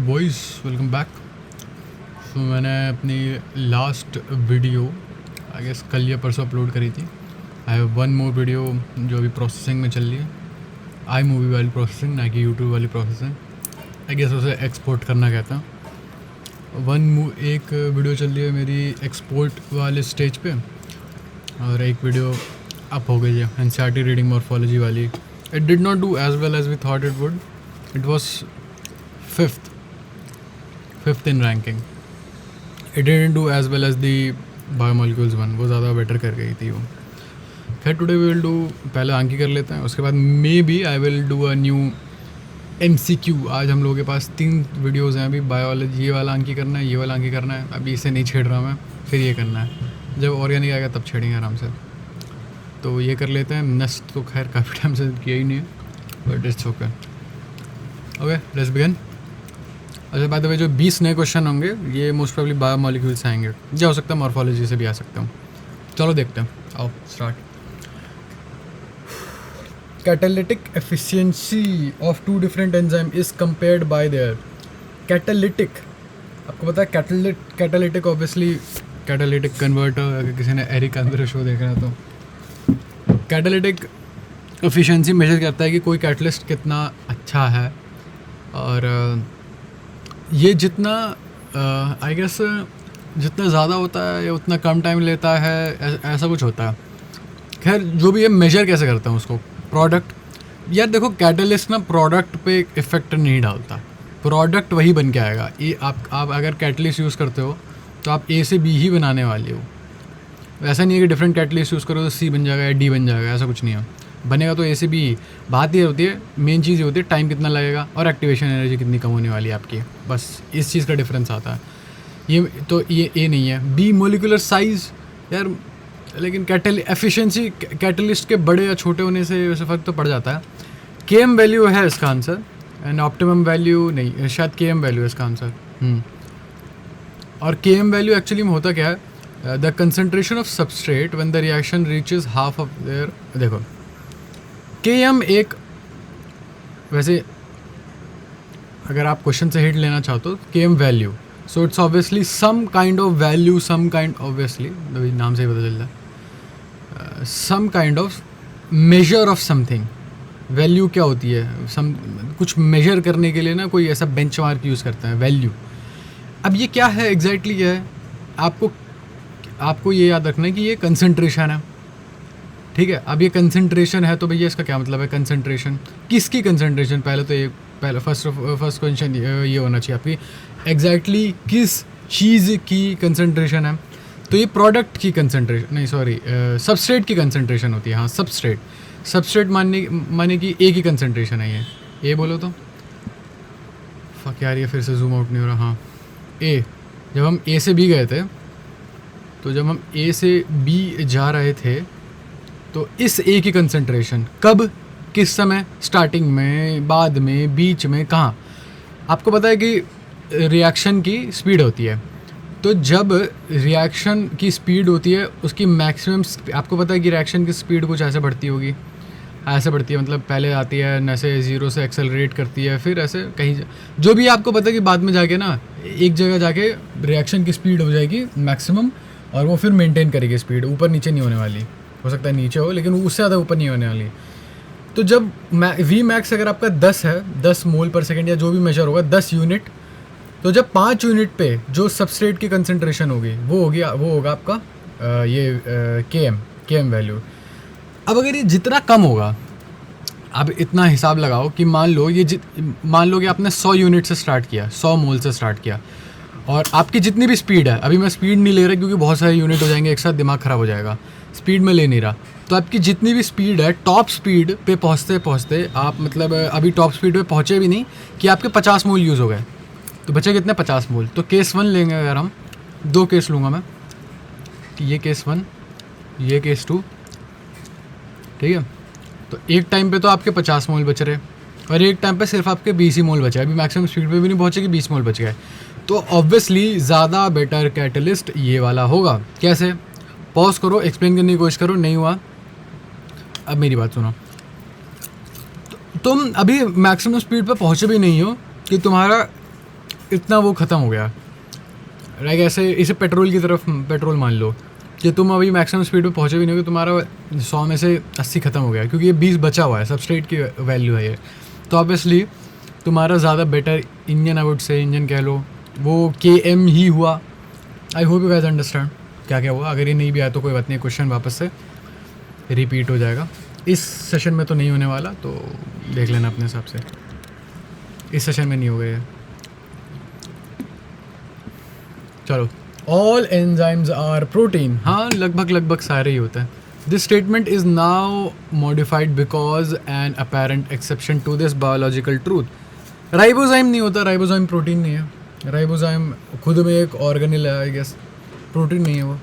Boys welcome back. सो मैंने अपनी last video I guess कल या परसों अपलोड करी थी। I have one more video जो अभी प्रोसेसिंग में चल रही है, आई मूवी वाली प्रोसेसिंग, ना कि यूट्यूब वाली प्रोसेसिंग। आई गेस उसे एक्सपोर्ट करना कहता हूँ। एक वीडियो चल रही है मेरी एक्सपोर्ट वाले स्टेज पे, और एक वीडियो अप हो गई है एनसीईआरटी रीडिंग मॉर्फोलॉजी वाली। It did not do as well as we thought it would. It was fifth in ranking. It didn't do as well as the biomolecules one, वो ज़्यादा better कर गई थी वो। खैर टुडे वी विल डू, पहले आंकी कर लेते हैं, उसके बाद maybe I will do a new MCQ। आज हम लोगों के पास 3 वीडियोज़ हैं अभी। बायोलॉजी, ये वाला आंकी करना है, ये वाला आंकी करना है, अभी इसे नहीं छेड़ रहा मैं, फिर ये करना है। जब ऑर्गेनिक आएगा तब छेड़ेंगे आराम से। तो ये कर लेते हैं। नेक्स्ट तो खैर काफ़ी टाइम से किया ही नहीं है, but it's okay. Okay let's begin. अच्छा बाय द वे, जो 20 नए क्वेश्चन होंगे ये मोस्ट प्रोबेबली बायोमोलिक्यूल से आएंगे, या हो सकता है मॉर्फोलॉजी से भी आ सकता हूँ। चलो देखते हैं, आओ start. Catalytic efficiency of 2 different enzyme is compared bye there. Catalytic, आपको पता है कैटालिटिक ऑब्वियसली कैटालिटिक कन्वर्टर, अगर किसी ने एरिक अंदर शो देखा है तो कैटालिटिक एफिशिएंसी मेजर करता है कि कोई कैटलिस्ट कितना अच्छा है, और ये जितना आई गेस जितना ज़्यादा होता है या उतना कम टाइम लेता है, ऐसा कुछ होता है। खैर जो भी है, मेजर कैसे करता हूँ उसको। प्रोडक्ट, यार देखो कैटलिस्ट ना प्रोडक्ट पे इफ़ेक्ट नहीं डालता, प्रोडक्ट वही बन के आएगा। ये आप अगर कैटलिस्ट यूज़ करते हो तो आप A से B ही बनाने वाले हो। ऐसा नहीं है कि डिफरेंट कैटलिस्ट यूज़ करो तो C बन जाएगा या D बन जाएगा, ऐसा कुछ नहीं है। बनेगा तो A से B ही। बात ये होती है, मेन चीज़ ये होती है टाइम कितना लगेगा और एक्टिवेशन एनर्जी कितनी कम होने वाली है आपकी, बस इस चीज़ का डिफरेंस आता है। ये तो ये A नहीं है। B मोलिकुलर साइज़, यार लेकिन एफिशिएंसी कैटलिस्ट के बड़े या छोटे होने से वैसे फ़र्क तो पड़ जाता है। KM वैल्यू है इसका आंसर, एंड ऑप्टिमम वैल्यू नहीं, शायद KM वैल्यू है इसका आंसर। और KM वैल्यू एक्चुअली में होता क्या है, the concentration of substrate when the reaction reaches half of their. देखो KM एक, वैसे अगर आप क्वेश्चन से हिट लेना चाहते हो, KM value, so it's obviously some kind of value, some kind, obviously नाम से ही पता चल रहा है, some kind of measure of something. Value क्या होती है, कुछ मेजर करने के लिए ना कोई ऐसा बेंचमार्क यूज़ करते हैं, वैल्यू। अब ये क्या है एग्जैक्टली क्या है, आपको ये याद रखना है कि ये कंसंट्रेशन है, ठीक है। अब ये कंसंट्रेशन है तो भैया इसका क्या मतलब है, कंसंट्रेशन किसकी कंसंट्रेशन, पहले फर्स्ट क्वेश्चन ये होना चाहिए आपकी, एग्जैक्टली किस चीज़ की कंसंट्रेशन है। तो ये प्रोडक्ट की कंसंट्रेशन नहीं, सॉरी सबस्ट्रेट की कंसंट्रेशन होती है। हाँ सबस्ट्रेट माने कि A की कंसंट्रेशन है ये बोलो तो। फक यार ये फिर से जूम आउट नहीं हो रहा। हाँ A, जब हम A से B गए थे, तो जब हम A से B जा रहे थे तो इस A की कंसंट्रेशन कब, किस समय, स्टार्टिंग में, बाद में, बीच में, कहाँ। आपको पता है कि रिएक्शन की स्पीड होती है, तो जब रिएक्शन की स्पीड होती है उसकी मैक्सिमम, आपको पता है कि रिएक्शन की स्पीड कुछ ऐसे बढ़ती होगी, ऐसे बढ़ती है, मतलब पहले आती है ऐसे 0 से एक्सेलरेट करती है, फिर ऐसे कहीं जो भी आपको पता है कि बाद में जाके ना एक जगह जाके रिएक्शन की स्पीड हो जाएगी मैक्सिमम, और वो फिर मेंटेन करेगी स्पीड, ऊपर नीचे नहीं होने वाली। हो सकता है नीचे हो लेकिन उससे ज़्यादा ऊपर नहीं होने वाली। तो जब V मैक्स अगर आपका 10 है, 10 मोल पर सेकेंड या जो भी मेजर होगा 10 यूनिट, तो जब 5 यूनिट पे जो सबस्ट्रेट की कंसंट्रेशन होगी वो होगा आपका ये KM वैल्यू। अब अगर ये जितना कम होगा, अब इतना हिसाब लगाओ कि मान लो कि आपने 100 यूनिट से स्टार्ट किया, 100 मोल से स्टार्ट किया, और आपकी जितनी भी स्पीड है, अभी मैं स्पीड नहीं ले रहा क्योंकि बहुत सारे यूनिट हो जाएंगे एक साथ, दिमाग ख़राब हो जाएगा, स्पीड में ले नहीं रहा। तो आपकी जितनी भी स्पीड है, टॉप स्पीड पे पहुँचते आप, मतलब अभी टॉप स्पीड पे पहुँचे भी नहीं कि आपके 50 मोल यूज़ हो गए, तो बचे कितने, 50 मोल। तो केस 1 लेंगे अगर हम, 2 केस लूँगा मैं, कि ये केस 1, ये केस 2, ठीक है। तो एक टाइम पे तो आपके 50 मोल बच रहे, और एक टाइम पे सिर्फ आपके 20 ही मोल बचे। अभी मैक्सिमम स्पीड पे भी नहीं पहुँचे कि 20 मोल बच गए। तो ऑब्वियसली ज़्यादा बेटर कैटलिस्ट ये वाला होगा। कैसे, पॉज करो, एक्सप्लेन करने की कोशिश करो, नहीं हुआ अब मेरी बात सुनो। तुम अभी मैक्सिमम स्पीड पे पहुँचे भी नहीं हो कि तुम्हारा इतना वो ख़त्म हो गया। लाइक ऐसे इसे पेट्रोल की तरफ, पेट्रोल मान लो कि तुम अभी मैक्सिमम स्पीड पे पहुँचे भी नहीं हो, तुम्हारा 100 में से 80 ख़त्म हो गया, क्योंकि ये 20 बचा हुआ है, सबस्ट्रेट की वैल्यू है ये। तो ऑब्वियसली तुम्हारा ज़्यादा बेटर इंजन, आई वुड से इंजन कह लो, वो KM ही हुआ। आई होप यू गाइस अंडरस्टैंड क्या क्या हुआ। अगर ये नहीं भी आया तो कोई बात नहीं, क्वेश्चन वापस से रिपीट हो जाएगा। इस सेशन में तो नहीं होने वाला, तो देख लेना अपने हिसाब से, इस सेशन में नहीं हो गए। चलो, ऑल एंजाइम्स आर प्रोटीन, हाँ लगभग सारे ही होते हैं। This statement is now modified because an apparent exception to this biological truth. Ribozyme नहीं होता, राइबोजाइम प्रोटीन नहीं है। राइबोजाइम खुद में एक ऑर्गेनेल है, आई गेस, प्रोटीन नहीं है वो,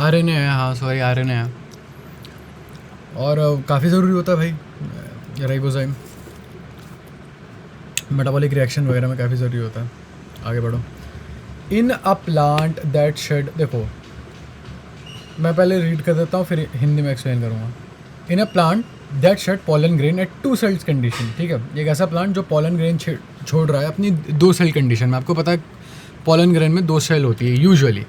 RNA है, हाँ सॉरी RNA है। और काफ़ी ज़रूरी होता है भाई राइबोजाइम, मेटाबॉलिक रिएक्शन वगैरह में काफ़ी ज़रूरी होता है। आगे बढ़ो। इन अ प्लांट दैट शेड, देखो मैं पहले रीड कर देता हूँ फिर हिंदी में एक्सप्लेन करूँगा। In a plant that shed pollen grain at 2 cells condition, ठीक है, एक ऐसा प्लांट जो पॉलन ग्रेन छोड़ रहा है अपनी 2 सेल कंडीशन में। आपको पता है पॉलन ग्रेन में 2 सेल होती है यूजुअली।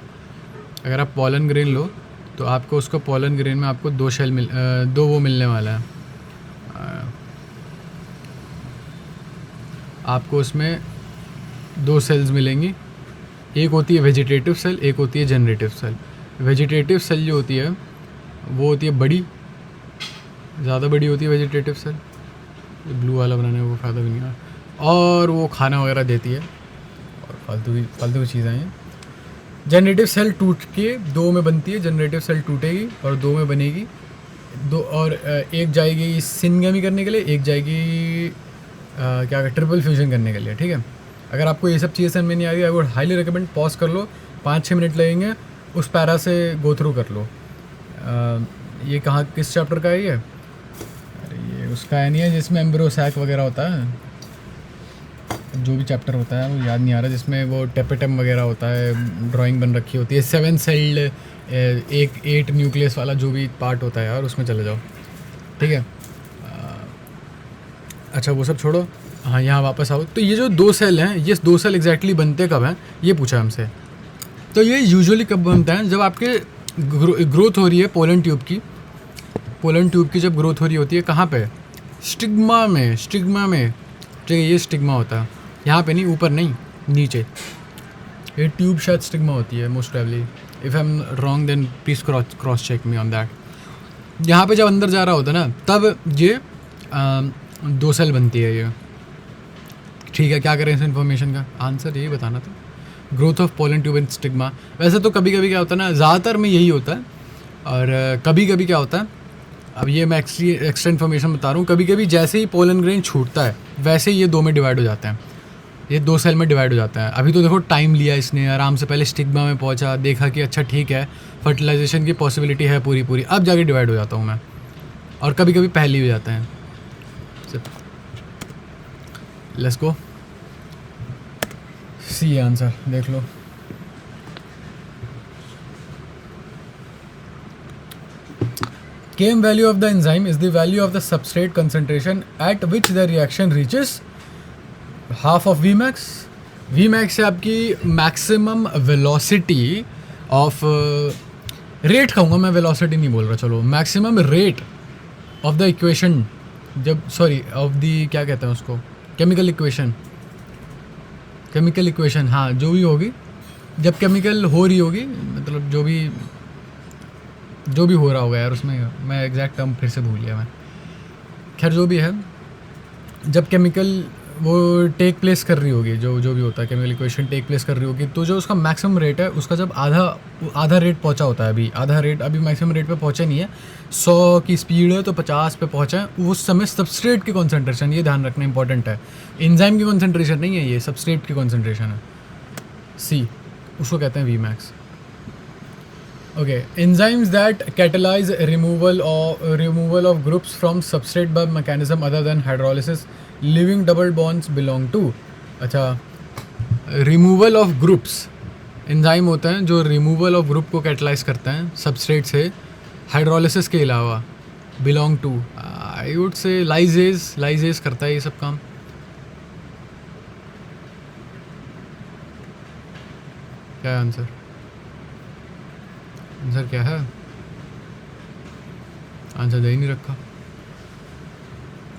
अगर आप पॉलन ग्रेन लो तो आपको उसको पॉलन ग्रेन में आपको 2 वो मिलने वाला है, आपको उसमें 2 सेल्स मिलेंगी। एक होती है वेजिटेटिव सेल, एक होती है जनरेटिव सेल। वेजिटेटिव सेल जो होती है वो होती है बड़ी, ज़्यादा बड़ी होती है वेजिटेटिव सेल। ब्लू वाला बनाने में वो फ़ायदा भी नहीं है, और वो खाना वगैरह देती है, और फालतू की चीज़ें हैं। जनरेटिव सेल टूट के 2 में बनती है, जनरेटिव सेल टूटेगी और 2 में बनेगी, 2 और एक जाएगी सिनगमी करने के लिए, एक जाएगी क्या ट्रिपल फ्यूजन करने के लिए, ठीक है। अगर आपको ये सब चीज़ें समझ में नहीं आ रही, I would highly recommend pause कर लो, 5-6 मिनट लगेंगे, उस पैरा से गो थ्रू कर लो। ये कहाँ किस चैप्टर का है ये? अरे ये उसका है नहीं है जिसमें एम्ब्रोसैक वगैरह होता है, जो भी चैप्टर होता है वो याद नहीं आ रहा, जिसमें वो टेपेटम वगैरह होता है, ड्राइंग बन रखी होती है, 7 सेल्ड 8 न्यूक्लियस वाला जो भी पार्ट होता है यार, उसमें चले जाओ, ठीक है। अच्छा वो सब छोड़ो, हाँ यहाँ वापस आओ। तो ये जो 2 सेल हैं, ये 2 सेल एग्जैक्टली बनते कब हैं ये पूछा हमसे। तो ये यूजुअली कब बनता है, जब आपके ग्रोथ हो रही है पोलन ट्यूब की। पोलन ट्यूब की जब ग्रोथ हो रही होती है कहाँ पे? स्टिग्मा में, ठीक है, ये स्टिग्मा होता है, यहाँ पे नहीं, ऊपर नहीं, नीचे। ये ट्यूब शायद स्टिग्मा होती है most probably, if I am wrong then please cross check me on that. यहाँ पे जब अंदर जा रहा होता है ना, तब ये 2 सेल बनती है ये, ठीक है। क्या करें इस इन्फॉर्मेशन का? आंसर यही बताना था, growth of pollen tube in stigma. वैसे तो कभी कभी क्या होता है ना, ज़्यादातर में यही होता है, और कभी कभी क्या होता है, अब ये मैं एक्स्ट्रा इन्फॉर्मेशन बता रहा हूँ, कभी कभी जैसे ही पोलन ग्रेन छूटता है वैसे ही ये 2 में डिवाइड हो जाते हैं, ये 2 सेल में डिवाइड हो जाता है। अभी तो देखो टाइम लिया इसने, आराम से पहले स्टिग्मा में पहुँचा, देखा कि अच्छा ठीक है फर्टिलाइजेशन की पॉसिबिलिटी है पूरी, अब जाके डिवाइड हो जाता हूँ मैं, और कभी कभी पहले ही हो जाता है। लेट्स गो, सी आंसर देख लो। Km value of the enzyme is the value of the substrate concentration at which the reaction reaches half of Vmax. Vmax है आपकी maximum velocity of rate कहूँगा मैं, velocity नहीं बोल रहा, चलो maximum rate of the equation, जब of the क्या कहते हैं उसको, केमिकल इक्वेशन, हाँ जो भी होगी, जब केमिकल हो रही होगी, मतलब जो भी हो रहा होगा यार उसमें, मैं एग्जैक्ट टर्म फिर से भूल गया मैं, खैर जो भी है, जब केमिकल वो टेक प्लेस कर रही होगी, जो भी होता है केमिकल इक्वेशन टेक प्लेस कर रही होगी, तो जो उसका मैक्सिमम रेट है उसका जब आधा रेट पहुंचा होता है, अभी मैक्सिमम रेट पे पहुंचा नहीं है, 100 की स्पीड है तो 50 पे पहुंचा है, उस समय सबस्ट्रेट की कॉन्सेंट्रेशन, ये ध्यान रखना इंपॉर्टेंट है, एंजाइम की कॉन्सेंट्रेशन नहीं है, ये सबस्ट्रेट की कॉन्सेंट्रेशन है, सी उसको कहते हैं Vmax। Okay, enzymes that catalyze removal of groups from substrate by mechanism other than hydrolysis, living double bonds belong to। अच्छा, removal of groups, enzyme होते हैं जो removal of group को catalyze करते हैं substrate से हाइड्रोलिसिस के अलावा, belong to I would say lysase करता है ये सब काम। क्या है आंसर? आंसर क्या है? आंसर दे ही नहीं रखा।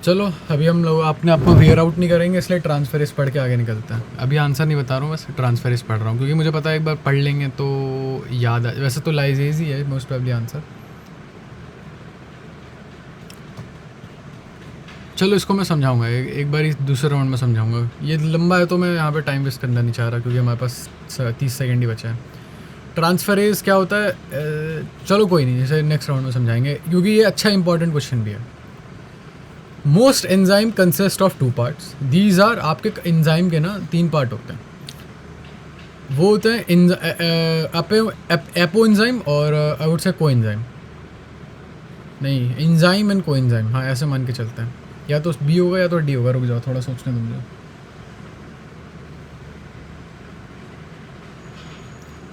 चलो अभी हम लोग अपने आप को वेयर आउट नहीं करेंगे, इसलिए ट्रांसफरेंस पढ़ के आगे निकलते हैं। अभी आंसर नहीं बता रहा हूँ, बस ट्रांसफरेंस पढ़ रहा हूँ क्योंकि मुझे पता है एक बार पढ़ लेंगे तो याद आ। वैसे तो लाइजेज ही है मोस्ट प्रोबेबली आंसर। चलो इसको मैं समझाऊंगा एक बार इस दूसरे राउंड में समझाऊंगा। ये लंबा है तो मैं यहाँ पे टाइम वेस्ट करना नहीं चाह रहा क्योंकि हमारे पास 30 सेकंड ही बचा है। ट्रांसफरेंस क्या होता है? चलो कोई नहीं, जैसे नेक्स्ट राउंड में समझाएंगे क्योंकि ये अच्छा इंपॉर्टेंट क्वेश्चन भी है। Most enzyme consist of 2 parts. These are, आपके एंजाइम के ना 3 पार्ट होते हैं। वो होते हैं एपो एंजाइम और आई वुड से को एंजाइम। नहीं, एंजाइम एंड को एंजाइम, हाँ ऐसे मान के चलते हैं। या तो बी होगा या तो डी होगा। रुक जाओ थोड़ा सोचने दो मुझे।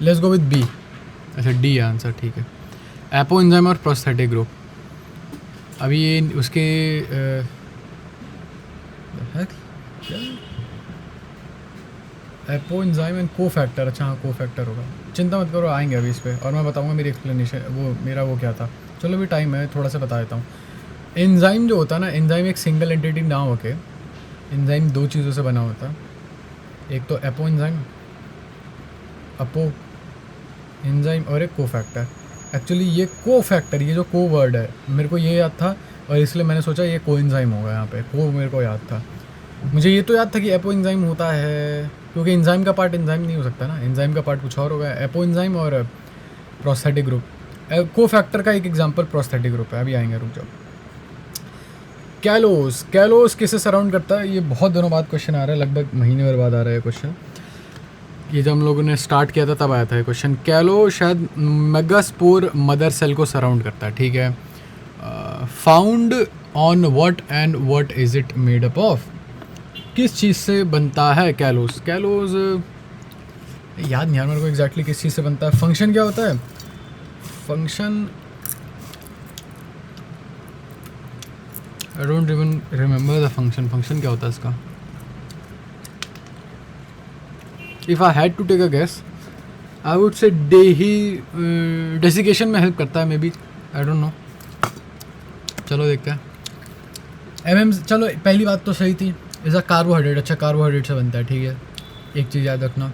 Let's go with B. अच्छा डी आंसर, ठीक है। एपो एंजाइम और प्रोस्थेटिक ग्रुप। अभी ये उसके apoenzyme and cofactor. अच्छा हाँ को फैक्टर होगा, चिंता मत करो आएंगे अभी इस पर और मैं बताऊंगा मेरी एक्सप्लेनेशन वो मेरा वो क्या था। चलो अभी टाइम है, थोड़ा सा बता देता हूँ। एंजाइम जो होता है ना, एंजाइम एक सिंगल एंटिटी ना होके एंजाइम 2 चीज़ों से बना होता है। एक तो एपो एंजाइम, अपो एंजाइम, और एक को फैक्टर। एक्चुअली ये को फैक्टर, ये जो को वर्ड है मेरे को ये याद था और इसलिए मैंने सोचा ये को एंजाइम होगा। यहाँ पे को मेरे को याद था। मुझे ये तो याद था कि एपो एंजाइम होता है क्योंकि एंजाइम का पार्ट एंजाइम नहीं हो सकता ना, एंजाइम का पार्ट कुछ और होगा। एपो एंजाइम और प्रोस्थेटिक ग्रुप। को फैक्टर का एक एग्जांपल प्रोस्थेटिक ग्रुप है। अभी आएंगे, रुक जाओ। कैलोस। कैलोस किसे सराउंड करता है? ये बहुत दिनों बाद क्वेश्चन आ रहा है, लगभग महीने भर बाद आ रहा है क्वेश्चन। ये जब हम लोगों ने स्टार्ट किया था तब आया था ये क्वेश्चन। कैलो शायद मेगास्पोर मदर सेल को सराउंड करता है, ठीक है। Found on what and what is it made up of? किस चीज़ से बनता है कैलोस? कैलोस याद नहीं यार मेरे को एग्जैक्टली किस चीज़ से बनता है। फंक्शन क्या होता है? Function I don't even remember the function. Function क्या होता है इसका? If I had to take a guess I would say desiccation में हेल्प करता है maybe, I don't know. चलो देखते हैं। चलो पहली बात तो सही थी, इज़ अ कार्बोहाइड्रेट। अच्छा कार्बोहाइड्रेट से बनता है, ठीक है। एक चीज़ याद रखना,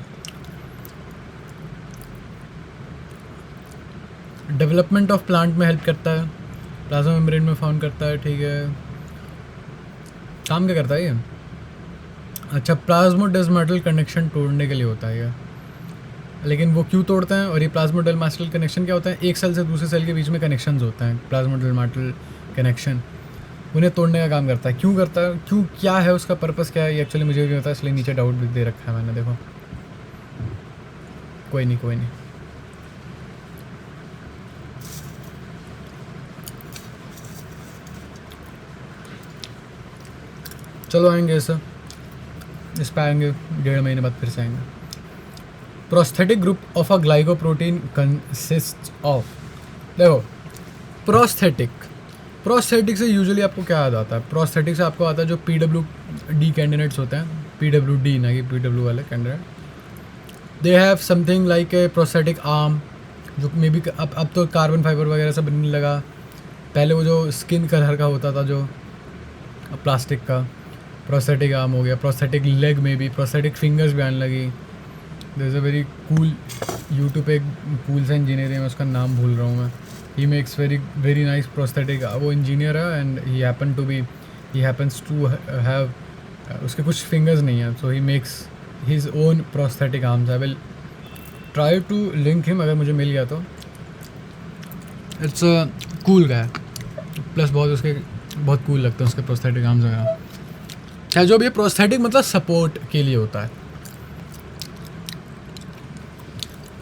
डेवलपमेंट ऑफ प्लांट में हेल्प करता है, प्लाज्मा मेम्ब्रेन में फाउंड करता है, ठीक है। काम क्या करता है ये? अच्छा प्लाज्मोडेस्माटल कनेक्शन तोड़ने के लिए होता है ये। लेकिन वो क्यों तोड़ते हैं? और ये प्लाज्मोडेस्माटल कनेक्शन क्या होता है? एक सेल से दूसरे सेल के बीच में कनेक्शंस होते हैं, प्लाज्मोडेस्माटल कनेक्शन, उन्हें तोड़ने का काम करता है। क्यों करता है? क्यों, क्या है उसका पर्पस, क्या है ये एक्चुअली मुझे भी नहीं पता, इसलिए नीचे डाउट भी दे रखा है मैंने। देखो कोई नहीं कोई नहीं। चलो आएंगे इस पर आएंगे 1.5 महीने बाद फिर से आएंगे। Prosthetic group of a glycoprotein consist of. देखो प्रोस्थेटिक से यूजुअली आपको क्या याद आता है? प्रोस्थेटिक से आपको आता है जो PWD कैंडिडेट्स होते हैं, PWD ना कि PW वाले candidate. They have something like a prosthetic arm, जो मे बी अब तो कार्बन फाइबर वगैरह से बनने लगा। पहले वो जो स्किन कलर का होता था जो प्लास्टिक का, प्रोस्थेटिक आर्म हो गया। प्रोस्थेटिक लेग में भी, प्रोस्थेटिक फिंगर्स भी आने लगी। There is a very cool, YouTube पे एक कूल सा इंजीनियर है, मैं उसका नाम भूल रहा हूँ मैं। He makes very nice prosthetic. वो इंजीनियर है and he happens to have, उसके कुछ फिंगर्स नहीं हैं, so he makes his own prosthetic arms. I will try to link him अगर मुझे मिल गया तो। इट्स कूल गाय, प्लस बहुत कूल लगते हैं उसके प्रोस्थेटिक आर्म्स वगैरह। क्या जो भी ये प्रोस्थेटिक मतलब सपोर्ट के लिए होता है।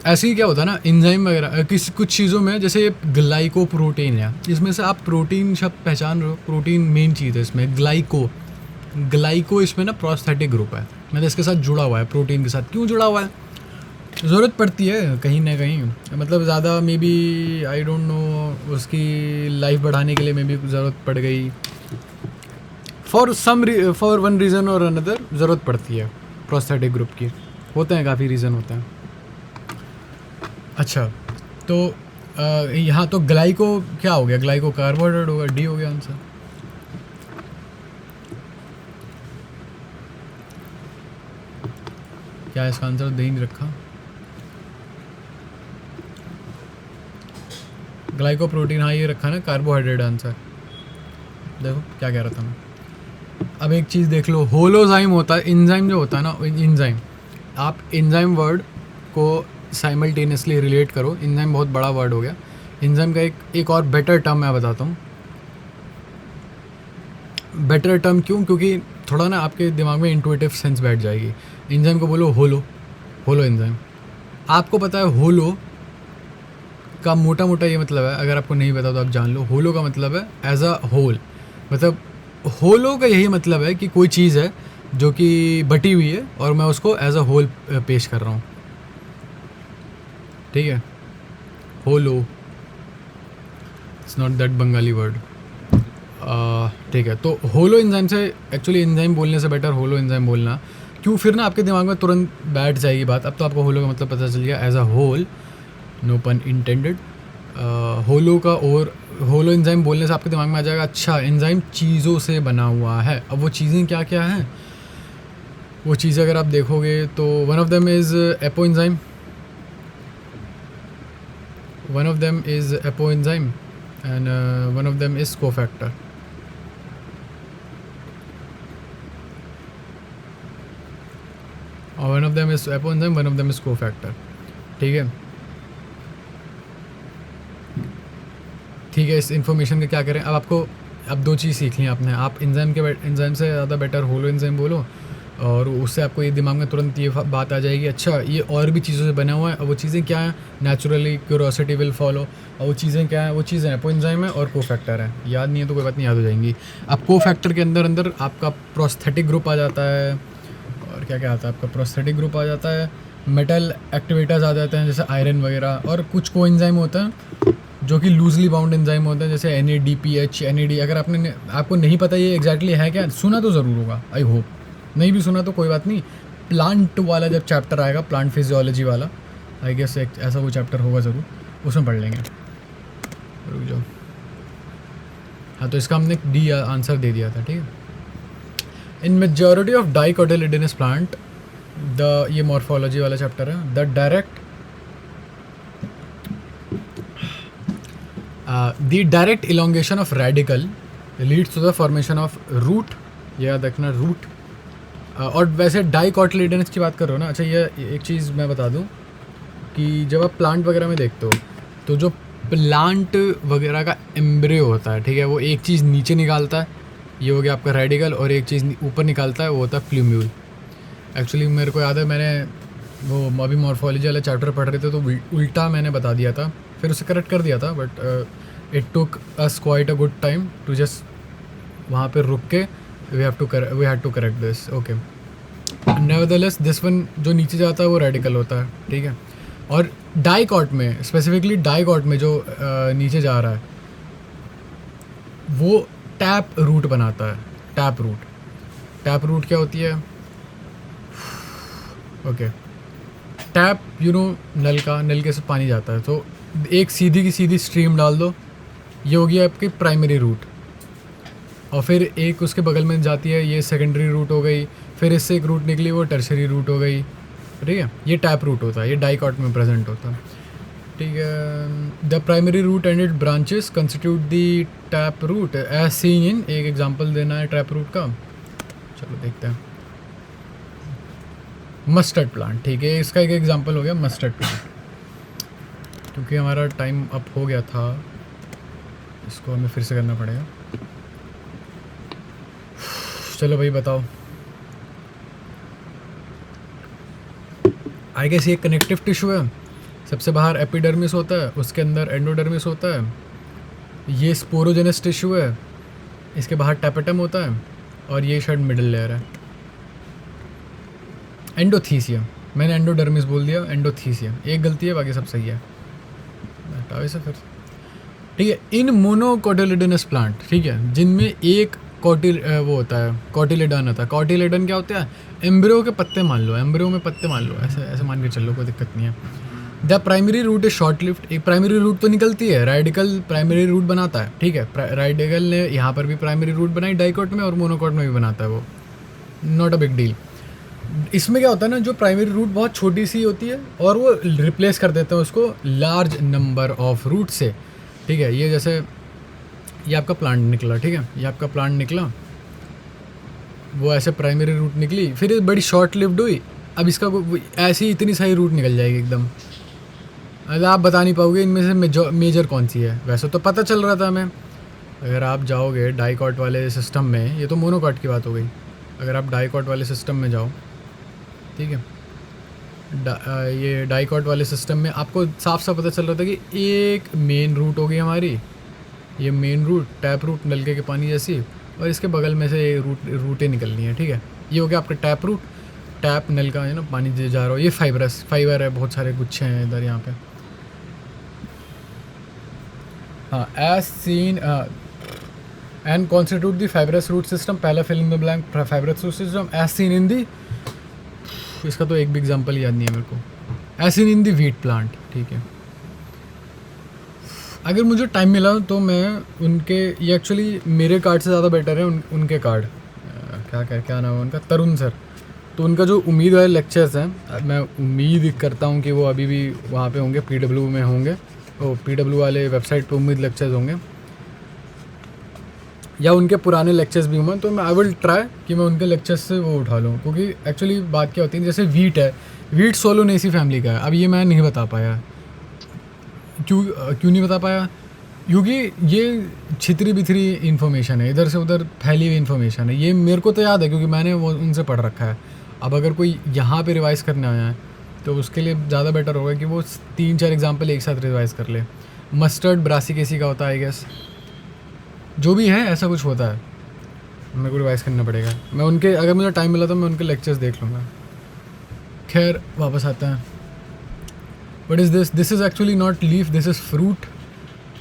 ऐसे ही क्या होता है ना एंजाइम वगैरह किसी कुछ चीज़ों में, जैसे ये ग्लाइकोप्रोटीन है, इसमें से आप प्रोटीन शब्द पहचान रहे हो। प्रोटीन मेन चीज़ है इसमें। ग्लाइको इसमें ना प्रोस्थेटिक ग्रुप है, मतलब इसके साथ जुड़ा हुआ है, प्रोटीन के साथ। क्यों जुड़ा हुआ है? ज़रूरत पड़ती है कहीं ना कहीं, मतलब ज़्यादा maybe I don't know, उसकी लाइफ बढ़ाने के लिए मे बी ज़रूरत पड़ गई। फॉर वन रीज़न और अनदर ज़रूरत पड़ती है प्रोस्थेटिक ग्रुप की। होते हैं काफ़ी रीज़न होते हैं। अच्छा, तो यहाँ तो ग्लाइको क्या हो गया, ग्लाइको कार्बोहाइड्रेट होगा, डी हो गया आंसर। क्या इसका आंसर दे नहीं रखा, ग्लाइको प्रोटीन, हाँ ये रखा ना, कार्बोहाइड्रेट आंसर। देखो क्या कह रहा था मैं। अब एक चीज़ देख लो, होलोजाइम होता है, इंजाइम जो होता है ना, इंजाइम, आप इंजाइम वर्ड को साइमल्टेनियसली रिलेट करो, इंजाइम बहुत बड़ा वर्ड हो गया। इंजाइम का एक और बेटर टर्म मैं बताता हूँ। बेटर टर्म क्यों, क्योंकि थोड़ा ना आपके दिमाग में इंट्यूटिव सेंस बैठ जाएगी। इंजाइम को बोलो होलो, होलो इंजाइम। आपको पता है होलो का मोटा मोटा ये मतलब है, अगर आपको नहीं पता तो आप जान लो, होलो का मतलब है एज अ होल। मतलब होलो का यही मतलब है कि कोई चीज़ है जो कि बटी हुई है और मैं उसको एज अ होल पेश कर रहा हूँ, ठीक है। Holo, it's not that Bengali word, ठीक है। तो होलो एंजाइम से, एक्चुअली एंजाइम बोलने से बेटर होलो एंजाइम बोलना, क्यों, फिर ना आपके दिमाग में तुरंत बैठ जाएगी बात। अब तो आपको होलो का मतलब पता चल गया, as a whole, no pun intended. Holo का, और होलो एंजाइम बोलने से आपके दिमाग में आ जाएगा, अच्छा एंजाइम चीज़ों से बना हुआ है। अब वो चीज़ें क्या क्या हैं, वो चीज़ें अगर आप देखोगे तो one of them is apo enzyme, one of them is apoenzyme and one of them is cofactor। और one of them is apoenzyme, one of them is cofactor, ठीक है। ठीक है, इस इन्फॉर्मेशन का क्या करें, अब आपको, अब दो चीज़ सीख ली आपने, आप एंजाइम से ज़्यादा बेटर होलो एंजाइम बोलो, और उससे आपको ये दिमाग में तुरंत ये बात आ जाएगी, अच्छा ये और भी चीज़ों से बना हुआ है, और वो चीज़ें क्या हैं, नेचुरली क्यूरोसिटी विल फॉलो। और वो चीज़ें क्या हैं, वो चीज़ें एपोएंजाइम है और कोफैक्टर है। याद नहीं है तो कोई बात नहीं, याद हो जाएंगी। अब कोफैक्टर के अंदर अंदर आपका प्रोस्थेटिक ग्रुप आ जाता है, और क्या क्या आता है आपका, प्रोस्थेटिक ग्रुप आ जाता है, मेटल एक्टिवेटर्स आ जाते हैं जैसे आयरन वगैरह, और कुछ कोएंजाइम होता है जो कि लूजली बाउंड एंजाइम होते हैं जैसे NADPH, NAD। अगर आपको नहीं पता ये एग्जैक्टली है क्या, सुना तो ज़रूर होगा, आई होप, नहीं भी सुना तो कोई बात नहीं। प्लांट वाला जब चैप्टर आएगा, प्लांट फिजियोलॉजी वाला, आई गेस ऐसा कोई चैप्टर होगा ज़रूर, उसमें पढ़ लेंगे। रुक जाओ, हाँ तो इसका हमने डी आंसर दे दिया था, ठीक है। In majority of dicotyledonous plant, the, ये मॉर्फोलॉजी वाला चैप्टर है, the direct elongation of radicle leads to the formation of root, याद रखना रूट। और वैसे डाइकोटिलिडनस की बात कर रहे हो ना, अच्छा ये एक चीज़ मैं बता दूं कि जब आप प्लांट वगैरह में देखते हो तो जो प्लांट वगैरह का एम्ब्रियो होता है, ठीक है, वो एक चीज़ नीचे निकालता है, ये हो गया आपका रेडिकल, और एक चीज़ ऊपर निकालता है, वो होता है प्लूम्यूल। एक्चुअली मेरे को याद है, मैंने वो अभी मॉर्फोलॉजी वाला चैप्टर पढ़ रहे थे तो उल्टा मैंने बता दिया था, फिर उसे करेक्ट कर दिया था, but it took us quite a good time to just वहाँ पे रुक के we had to correct this, okay. Nevertheless this one जो नीचे जाता है वो रेडिकल होता है, ठीक है। और डाइकॉट में, स्पेसिफिकली डाइकॉट में जो नीचे जा रहा है वो टैप रूट बनाता है, टैप रूट। टैप रूट क्या होती है, ओके, टैप यू नो नल के से पानी जाता है, तो एक सीधी की सीधी स्ट्रीम डाल दो, ये होगी आपकी प्राइमरी रूट, और फिर एक उसके बगल में जाती है, ये सेकेंडरी रूट हो गई, फिर इससे एक रूट निकली वो टर्शरी रूट हो गई, ठीक है। ये टैप रूट होता है, ये डाइकॉट में प्रेजेंट होता है, ठीक है। The primary root and its branches constitute the tap root as seen in, एक एग्जांपल देना है टैप रूट का, चलो देखते हैं। मस्टर्ड प्लांट, ठीक है, इसका एक एग्जांपल हो गया मस्टर्ड प्लांट। क्योंकि हमारा टाइम अप हो गया था, इसको हमें फिर से करना पड़ेगा। चलो भाई बताओ, आई गेस ये कनेक्टिव टिश्यू है, सबसे बाहर एपिडर्मिस होता है, उसके अंदर एंडोडर्मिस होता है, ये स्पोरोजेनस टिश्यू है, इसके बाहर टैपेटम होता है, और ये शायद मिडिल लेयर है, एंडोथीसियम। मैंने एंडोडर्मिस बोल दिया, एंडोथीसियम, एक गलती है, बाकी सब सही है, हटाओ इसे फिर, ठीक है। इन मोनोकोटिलिडनस प्लांट, ठीक है, जिनमें एक वो होता है कॉटिलिडन होता है। कॉटिलिडन क्या होता है, एम्ब्रियो के पत्ते मान लो, एम्ब्रियो में पत्ते मान लो, ऐसे ऐसे मान के चलो, कोई दिक्कत नहीं है। The primary root is short lived. एक प्राइमरी रूट तो निकलती है, रेडिकल प्राइमरी रूट बनाता है, ठीक है। रेडिकल ने यहाँ पर भी प्राइमरी रूट बनाई डाइकोट में, और मोनोकोट में भी बनाता है वो, नॉट अ बिग डील। इसमें क्या होता है ना, जो प्राइमरी रूट बहुत छोटी सी होती है और वो रिप्लेस कर देते हैं उसको लार्ज नंबर ऑफ रूट से, ठीक है। ये जैसे ये आपका प्लांट निकला, ठीक है, ये आपका प्लांट निकला, वो ऐसे प्राइमरी रूट निकली, फिर ये बड़ी शॉर्ट लिव्ड हुई, अब इसका ऐसी इतनी सारी रूट निकल जाएगी एकदम, मतलब आप बता नहीं पाओगे इनमें से मेजर कौन सी है। वैसे तो पता चल रहा था हमें, अगर आप जाओगे डाइकॉट वाले सिस्टम में, ये तो मोनोकॉट की बात हो गई, अगर आप डाइकॉट वाले सिस्टम में जाओ, ठीक है, ये डाइकॉट वाले सिस्टम में आपको साफ साफ पता चल रहा था कि एक मेन रूट हो गई हमारी, ये मेन रूट टैप रूट नलके के पानी जैसी, और इसके बगल में से रूटें निकलनी है, ठीक है। ये हो गया आपका टैप रूट, टैप नल का है ना, पानी जा रहा हो, ये फाइबर है, बहुत सारे गुच्छे हैं इधर यहाँ पे। हाँ, as seen and constitute the fibrous root system, पहला fill in the blank fibrous root system as seen in the, इसका तो एक भी एग्जांपल याद नहीं है मेरे को, as seen in the wheat plant, ठीक है। अगर मुझे टाइम मिला तो मैं उनके, ये एक्चुअली मेरे कार्ड से ज़्यादा बेटर है उनके कार्ड, क्या नाम है उनका, तरुण सर, तो उनका जो उम्मीद वाले लेक्चर्स हैं, मैं उम्मीद करता हूँ कि वो अभी भी वहाँ पे होंगे, PW में होंगे, वो PW वाले वेबसाइट पे उम्मीद लेक्चर्स होंगे, या उनके पुराने लेक्चर्स भी होंगे, तो मैं आई विल ट्राई कि मैं उनके लेक्चर्स से वो उठा लूँ, क्योंकि एक्चुअली बात क्या होती है, जैसे वीट है, वीट सोलोनेसी फैमिली का है, अब ये मैं नहीं बता पाया, क्यों नहीं बता पाया, क्योंकि ये छितरी बिथरी इन्फॉर्मेशन है, इधर से उधर फैली हुई इन्फॉर्मेशन है, ये मेरे को तो याद है क्योंकि मैंने वो उनसे पढ़ रखा है। अब अगर कोई यहाँ पे रिवाइज़ करने आया है तो उसके लिए ज़्यादा बेटर होगा कि वो 3-4 एग्जाम्पल एक साथ रिवाइज़ कर ले। मस्टर्ड ब्रासिकेसी का होता है आई गेस, जो भी है ऐसा कुछ होता है, मेरे को रिवाइज़ करना पड़ेगा। मैं उनके, अगर मुझे टाइम मिला तो मैं उनके लेक्चर्स देख लूँगा। खैर वापस आते हैं, what is this, this is actually not leaf, this is fruit.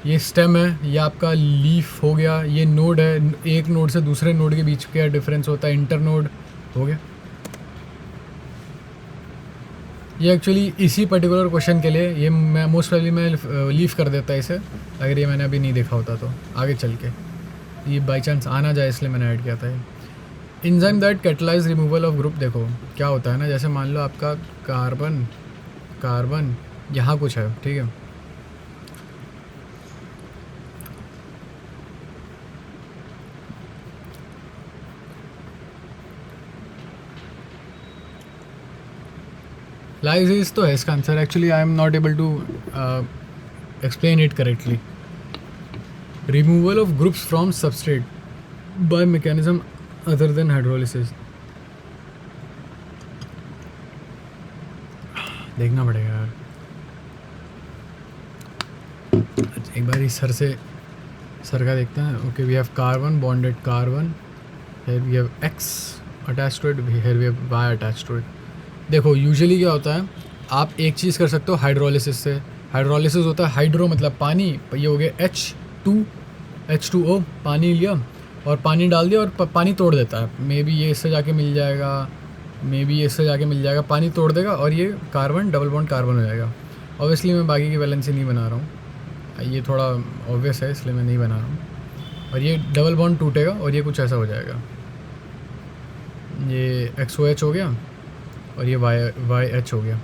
ये स्टेम है, ये आपका लीफ हो गया, ये नोड है, एक नोड से दूसरे नोड के बीच क्या डिफरेंस होता है, इंटर नोड हो गया। ये एक्चुअली इसी पर्टिकुलर क्वेश्चन के लिए ये मैं मोस्ट प्रोबेबली मैं लीव कर देता इसे, अगर ये मैंने अभी नहीं देखा होता तो आगे चल के, ये बाई चांस आना जाए इसलिए मैंने ऐड किया था ये। Enzyme that catalyse removal of group, देखो क्या होता है ना, जैसे मान लो आपका कार्बन यहाँ कुछ है, ठीक है, लाइसिस तो है इसका आंसर, actually I am not able to explain it correctly. Removal of groups from substrate by mechanism other than hydrolysis, देखना पड़ेगा यार, एक बार इस सर का देखते हैं। Okay, we have carbon bonded carbon, here we have X attached to it, here we have Y attached to it. देखो usually क्या होता है, आप एक चीज़ कर सकते हो हाइड्रोलिसिस से, हाइड्रोलिसिस होता है हाइड्रो मतलब पानी, ये हो गया H2O, पानी लिया और पानी डाल दिया और पानी तोड़ देता है, मे बी ये इससे जाके मिल जाएगा, मे बी ये इससे जाके मिल जाएगा, पानी तोड़ देगा और ये कार्बन डबल बॉन्ड कार्बन हो जाएगा। ऑब्वियसली मैं बाकी की वैलेंसी नहीं बना रहा हूँ, ये थोड़ा ऑब्वियस है इसलिए मैं नहीं बना रहा हूँ, और ये डबल बॉन्ड टूटेगा और ये कुछ ऐसा हो जाएगा, ये XOH हो गया और ये YH हो गया।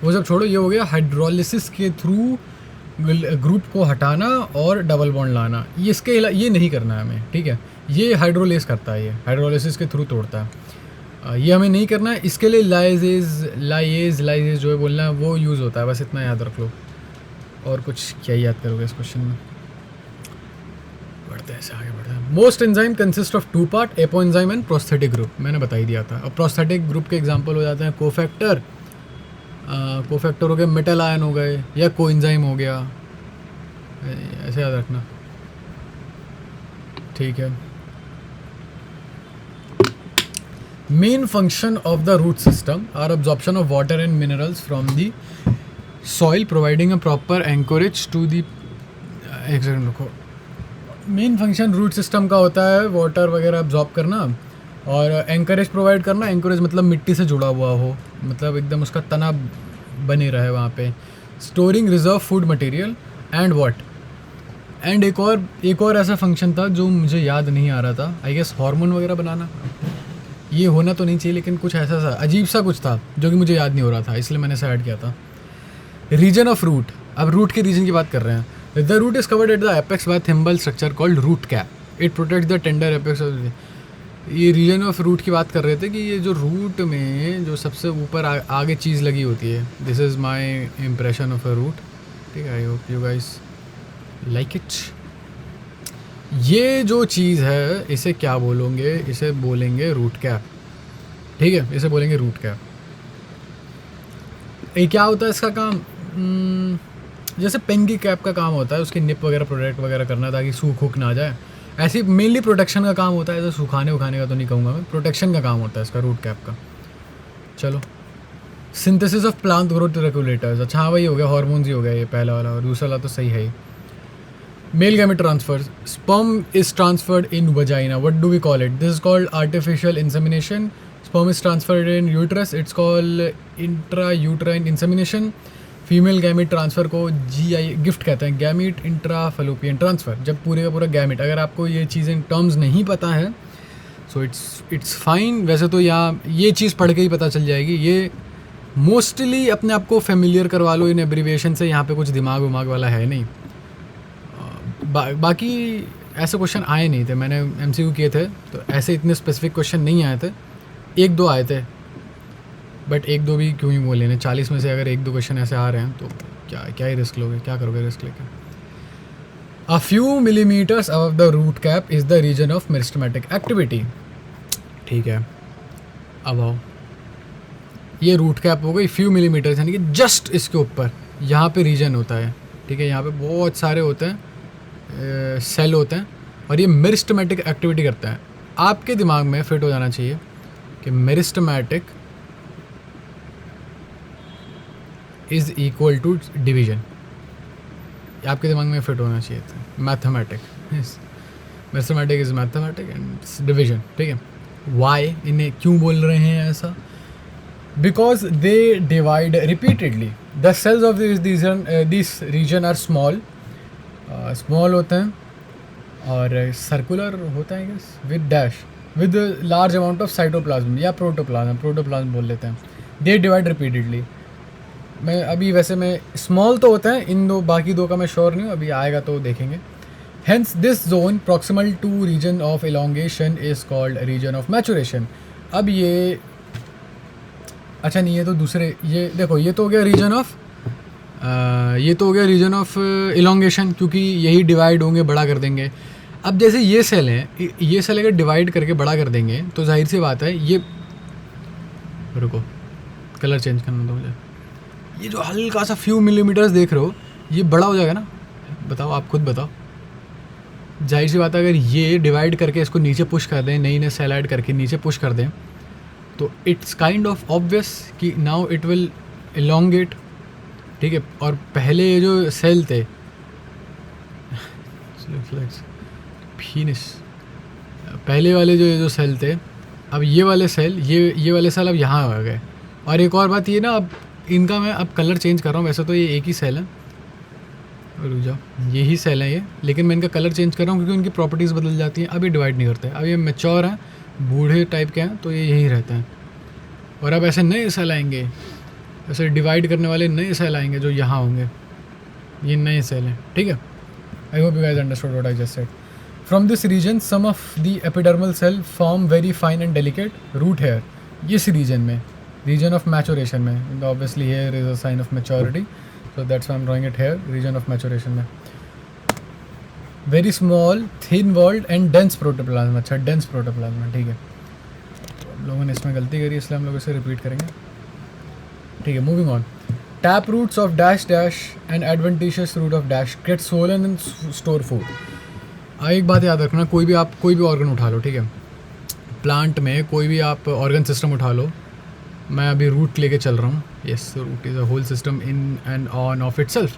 वो सब छोड़ो, ये हो गया हाइड्रोलिसिस के थ्रू ग्रुप को हटाना और डबल बॉन्ड लाना, ये इसके ये नहीं करना है हमें, ठीक है। ये हाइड्रोलेस करता है, ये हाइड्रोलिसिस के थ्रू तोड़ता है, ये हमें नहीं करना है। इसके लिए लाइएज जो है बोलना है वो यूज़ होता है, बस इतना याद रख लो। और कुछ क्या याद करोगे इस क्वेश्चन में, बढ़ते हैं ऐसे आगे बढ़ते हैं। Most enzyme consist of 2 part, apoenzyme and prosthetic group, मैंने बता ही दिया था। अब प्रोस्थेटिक ग्रुप के एग्जांपल हो जाते हैं कोफैक्टर हो गया, मेटल आयन हो गए, या कोएंजाइम हो गया, ऐसे याद रखना, ठीक है। Main function of the root system are absorption of water and minerals from the soil, providing a proper anchorage to the, एक सेकंड रुको, मेन फंक्शन रूट सिस्टम का होता है वाटर वगैरह अब्जॉर्ब करना और एंकरेज प्रोवाइड करना। एंकरेज मतलब मिट्टी से जुड़ा हुआ हो, मतलब एकदम उसका तना बने रहे वहाँ पे, storing reserve food material and what, and एक और ऐसा फंक्शन था जो मुझे याद नहीं आ रहा था, आई गेस हार्मोन वगैरह बनाना, ये होना तो नहीं चाहिए लेकिन कुछ ऐसा सा अजीब सा कुछ था जो कि मुझे याद नहीं हो रहा था, इसलिए मैंने ऐड किया था। रीजन ऑफ रूट, अब रूट के रीजन की बात कर रहे हैं। The root is covered at the apex by thimble structure called root cap, it protects the tender apex of. ये रीजन ऑफ रूट की बात कर रहे थे कि ये जो रूट में जो सबसे ऊपर आगे चीज़ लगी होती है, this is my impression of a root, ठीक है। I hope you guys like it. ये जो चीज़ है इसे क्या बोलोगे, इसे बोलेंगे रूट कैप, ठीक है, इसे बोलेंगे रूट कैप। ये क्या होता है इसका काम, जैसे पेन की कैप का काम होता है उसकी निप वगैरह प्रोटेक्ट वगैरह करना ताकि सूख ना जाए, ऐसे मेनली प्रोटेक्शन का काम होता है, ऐसे सुखाने उखाने का तो नहीं कहूँगा मैं, प्रोटेक्शन का काम होता है इसका रूट कैप का। चलो, synthesis of plant growth regulators, अच्छा हाँ वही हो गया, हार्मोन्स ही हो गया ये पहला वाला, और दूसरा वाला तो सही है ही। Male gamete transfer, sperm is transferred in vagina, what do we call it, this is called artificial insemination. Sperm is transferred in uterus, it's called intra uterine insemination. Female gamete transfer को GI gift कहते हैं, gamete intra Fallopian transfer, जब पूरे का पूरा gamete. अगर आपको ये चीज़ें टर्म्स नहीं पता है सो इट्स फाइन, वैसे तो यहाँ ये चीज़ पढ़ के ही पता चल जाएगी, ये मोस्टली अपने आप को फेमिलियर करवा लो इन एब्रीविएशन से, यहाँ पे कुछ दिमाग विमाग वाला है नहीं। बाकी ऐसे क्वेश्चन आए नहीं थे, मैंने MCQ किए थे तो ऐसे इतने स्पेसिफिक क्वेश्चन नहीं आए थे, एक दो आए थे, बट एक दो भी क्यों ही बोले ने, 40 में से अगर एक दो क्वेश्चन ऐसे आ रहे हैं तो क्या ही रिस्क लोगे, क्या करोगे रिस्क लेकर। A few millimetres above the root cap is the region of meristematic activity, ठीक है। अब आओ, ये रूट कैप हो गई फ्यू मिलीमीटर्स, यानी कि जस्ट इसके ऊपर यहाँ पे रीजन होता है, ठीक है। यहाँ पे बहुत सारे होते हैं सेल होते हैं और ये मेरिस्टेमेटिक एक्टिविटी करता है। आपके दिमाग में फिट हो जाना चाहिए कि meristematic is equal to division, आपके दिमाग में फिट होना चाहिए था। Mathematic, mathematic is mathematic and division, ठीक है। वाई, इन्हें क्यों बोल रहे हैं ऐसा, because they divide repeatedly, the cells of this region are small होते हैं और सर्कुलर होता है with dash with large amount of cytoplasm या प्रोटोप्लाज्म बोल लेते हैं। दे डिवाइड रिपीटेडली, मैं अभी वैसे मैं स्मॉल तो होता है इन दो, बाकी दो का मैं श्योर नहीं हूँ, अभी आएगा तो देखेंगे। Hence this zone proximal to region of elongation is called region of maturation. अब ये अच्छा नहीं, ये तो दूसरे, ये देखो ये तो हो गया रीजन ऑफ इलोंगेशन, क्योंकि यही डिवाइड होंगे बड़ा कर देंगे। अब जैसे ये सेल हैं, ये सेल अगर डिवाइड करके बड़ा कर देंगे तो जाहिर सी बात है, ये रुको कलर चेंज करना दो मुझे, ये जो हल्का सा फ्यू मिलीमीटर्स देख रहे हो ये बड़ा हो जाएगा ना, बताओ आप खुद बताओ। जाहिर सी बात है अगर ये डिवाइड करके इसको नीचे पुश कर दें, नई सेल ऐड करके नीचे पुश कर दें, तो इट्स काइंड ऑफ ऑब्वियस कि नाउ इट विल इलोंगेट, ठीक है। और पहले ये जो सेल थे फिनिश, पहले वाले जो सेल थे, अब ये वाले सेल ये वाले सेल अब यहाँ आ गए। और एक और बात ये ना, अब इनका मैं अब कलर चेंज कर रहा हूँ, वैसे तो ये एक ही सेल है, रुक जाओ, यही सेल है ये, लेकिन मैं इनका कलर चेंज कर रहा हूँ क्योंकि उनकी प्रॉपर्टीज़ बदल जाती हैं। अब ये डिवाइड नहीं करते, अब ये मैच्योर हैं, बूढ़े टाइप के हैं, तो ये यही रहते हैं। और अब ऐसे नए सेल आएंगे, ऐसे डिवाइड करने वाले नए सेल आएंगे जो यहाँ होंगे, ये नए सेल हैं, ठीक है। I hope you guys understood what I just said. From this region some of the epidermal cell form very fine and delicate root hair, इस रीजन में, रीजन ऑफ मैचुरेशन में, obviously hair is a sign of maturity, so that's why I am drawing it here, region of maturation में। Very small thin walled and dense protoplasm, अच्छा dense protoplasm, ठीक है। तो हम लोगों ने इसमें गलती करी, इसलिए हम लोग इसे रिपीट करेंगे, ठीक है। Moving on, tap roots of dash dash and adventitious root of dash get swollen and store food. एक बात याद रखना, कोई भी ऑर्गन उठा लो, ठीक है, प्लांट में कोई भी आप ऑर्गन सिस्टम उठा लो, मैं अभी रूट लेके चल रहा हूँ, yes, root is a whole system in and on of itself,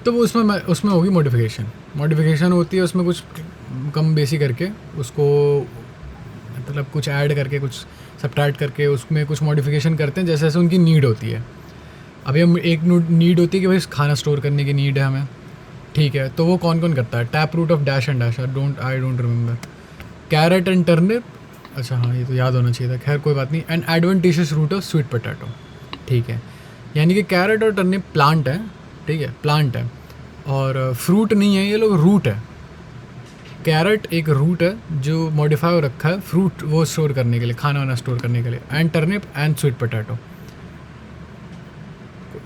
तो वो उसमें होगी मॉडिफिकेशन होती है, उसमें कुछ कम बेसी करके उसको, मतलब कुछ ऐड करके, कुछ सब्ट्रैक्ट करके उसमें कुछ मॉडिफिकेशन करते हैं जैसे जैसे उनकी नीड होती है। अभी हम एक नीड होती है कि भाई खाना स्टोर करने की नीड है हमें, ठीक है, तो वो कौन कौन करता है? Tap root of dash and dash, I don't remember. Carrot and turnip, अच्छा हाँ ये तो याद होना चाहिए था, खैर कोई बात नहीं। And adventitious root of sweet potato, ठीक है, यानी कि कैरेट और टर्निप प्लांट है, ठीक है, प्लांट है, और फ्रूट नहीं है ये लोग, रूट है। कैरेट एक रूट है जो मॉडिफाई हो रखा है फ्रूट वो स्टोर करने के लिए, खाना वाना स्टोर करने के लिए। And turnip and sweet potato,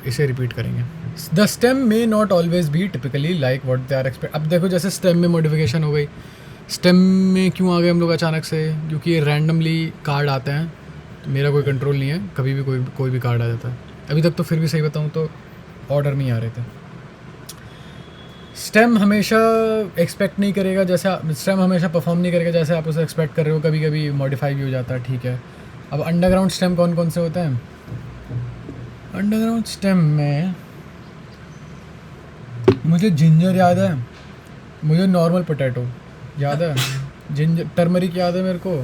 इसे रिपीट करेंगे। The stem may not always be typically like what they are expect. अब देखो जैसे स्टेम में मॉडिफिकेशन हो गई, स्टेम में क्यों आ गए हम लोग अचानक से? क्योंकि ये रैंडमली कार्ड आते हैं, तो मेरा कोई कंट्रोल नहीं है, कभी भी कोई भी कार्ड आ जाता है। अभी तक तो फिर भी सही बताऊँ तो ऑर्डर में ही आ रहे थे। स्टेम हमेशा एक्सपेक्ट नहीं करेगा, जैसे स्टेम हमेशा परफॉर्म नहीं करेगा जैसे आप उसे एक्सपेक्ट कर रहे हो, कभी कभी मॉडिफाई भी हो जाता है, ठीक है। अब अंडरग्राउंड स्टेम कौन कौन से होते हैं? अंडरग्राउंड स्टेम में मुझे जिंजर याद है, मुझे नॉर्मल पोटैटो याद है, जिंजर टर्मरिक याद है मेरे को,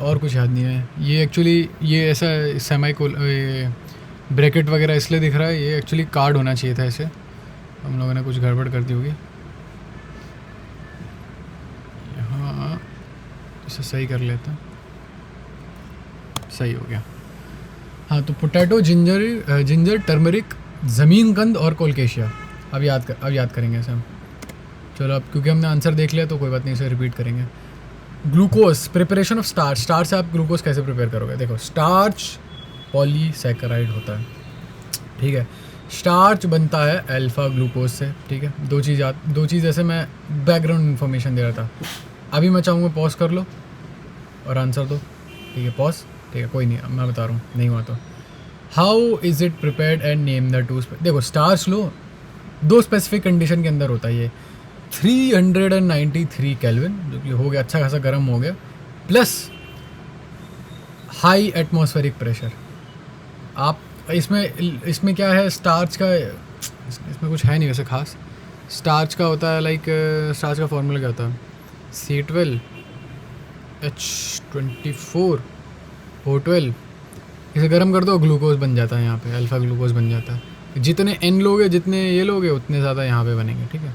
और कुछ याद नहीं है। ये एक्चुअली ये ऐसा सेमी कोल ब्रैकेट वगैरह इसलिए दिख रहा है, ये एक्चुअली कार्ड होना चाहिए था ऐसे, हम लोगों ने कुछ गड़बड़ कर दी होगी। यहाँ इसे सही कर लेते हैं, सही हो गया। हाँ तो पोटैटो, जिंजर, टर्मरिक, ज़मीन कंद और कोलकेशिया। अब याद करेंगे इसे हम। चलो अब क्योंकि हमने आंसर देख लिया तो कोई बात नहीं, इसे रिपीट करेंगे। Glucose, preparation of starch. Starch से आप ग्लूकोज कैसे प्रिपेयर करोगे? देखो स्टार्च पॉलीसैकेराइड होता है, ठीक है। स्टार्च बनता है अल्फा ग्लूकोज से, ठीक है। दो चीज़ ऐसे मैं बैकग्राउंड इन्फॉर्मेशन दे रहा था। अभी मैं चाहूँगा पॉज कर लो और आंसर दो, ठीक है। पॉज, ठीक है, कोई नहीं, मैं बता रहा हूँ, नहीं हुआ तो। How is it prepared and name the two. देखो स्टार्च लो, दो स्पेसिफिक कंडीशन के अंदर होता है ये। 393 केल्विन, जो कि हो गया अच्छा खासा गर्म हो गया, प्लस हाई एटमॉस्फेरिक प्रेशर। आप इसमें क्या है स्टार्च का, इसमें कुछ है नहीं वैसे खास। स्टार्च का होता है लाइक, स्टार्च का फॉर्मूला क्या होता है? C12 H24 O12, इसे गर्म कर दो, ग्लूकोज बन जाता है यहाँ पे, अल्फा ग्लूकोज बन जाता है। जितने N लोगे, जितने ये लोगे, उतने ज़्यादा यहाँ पे बनेंगे, ठीक है।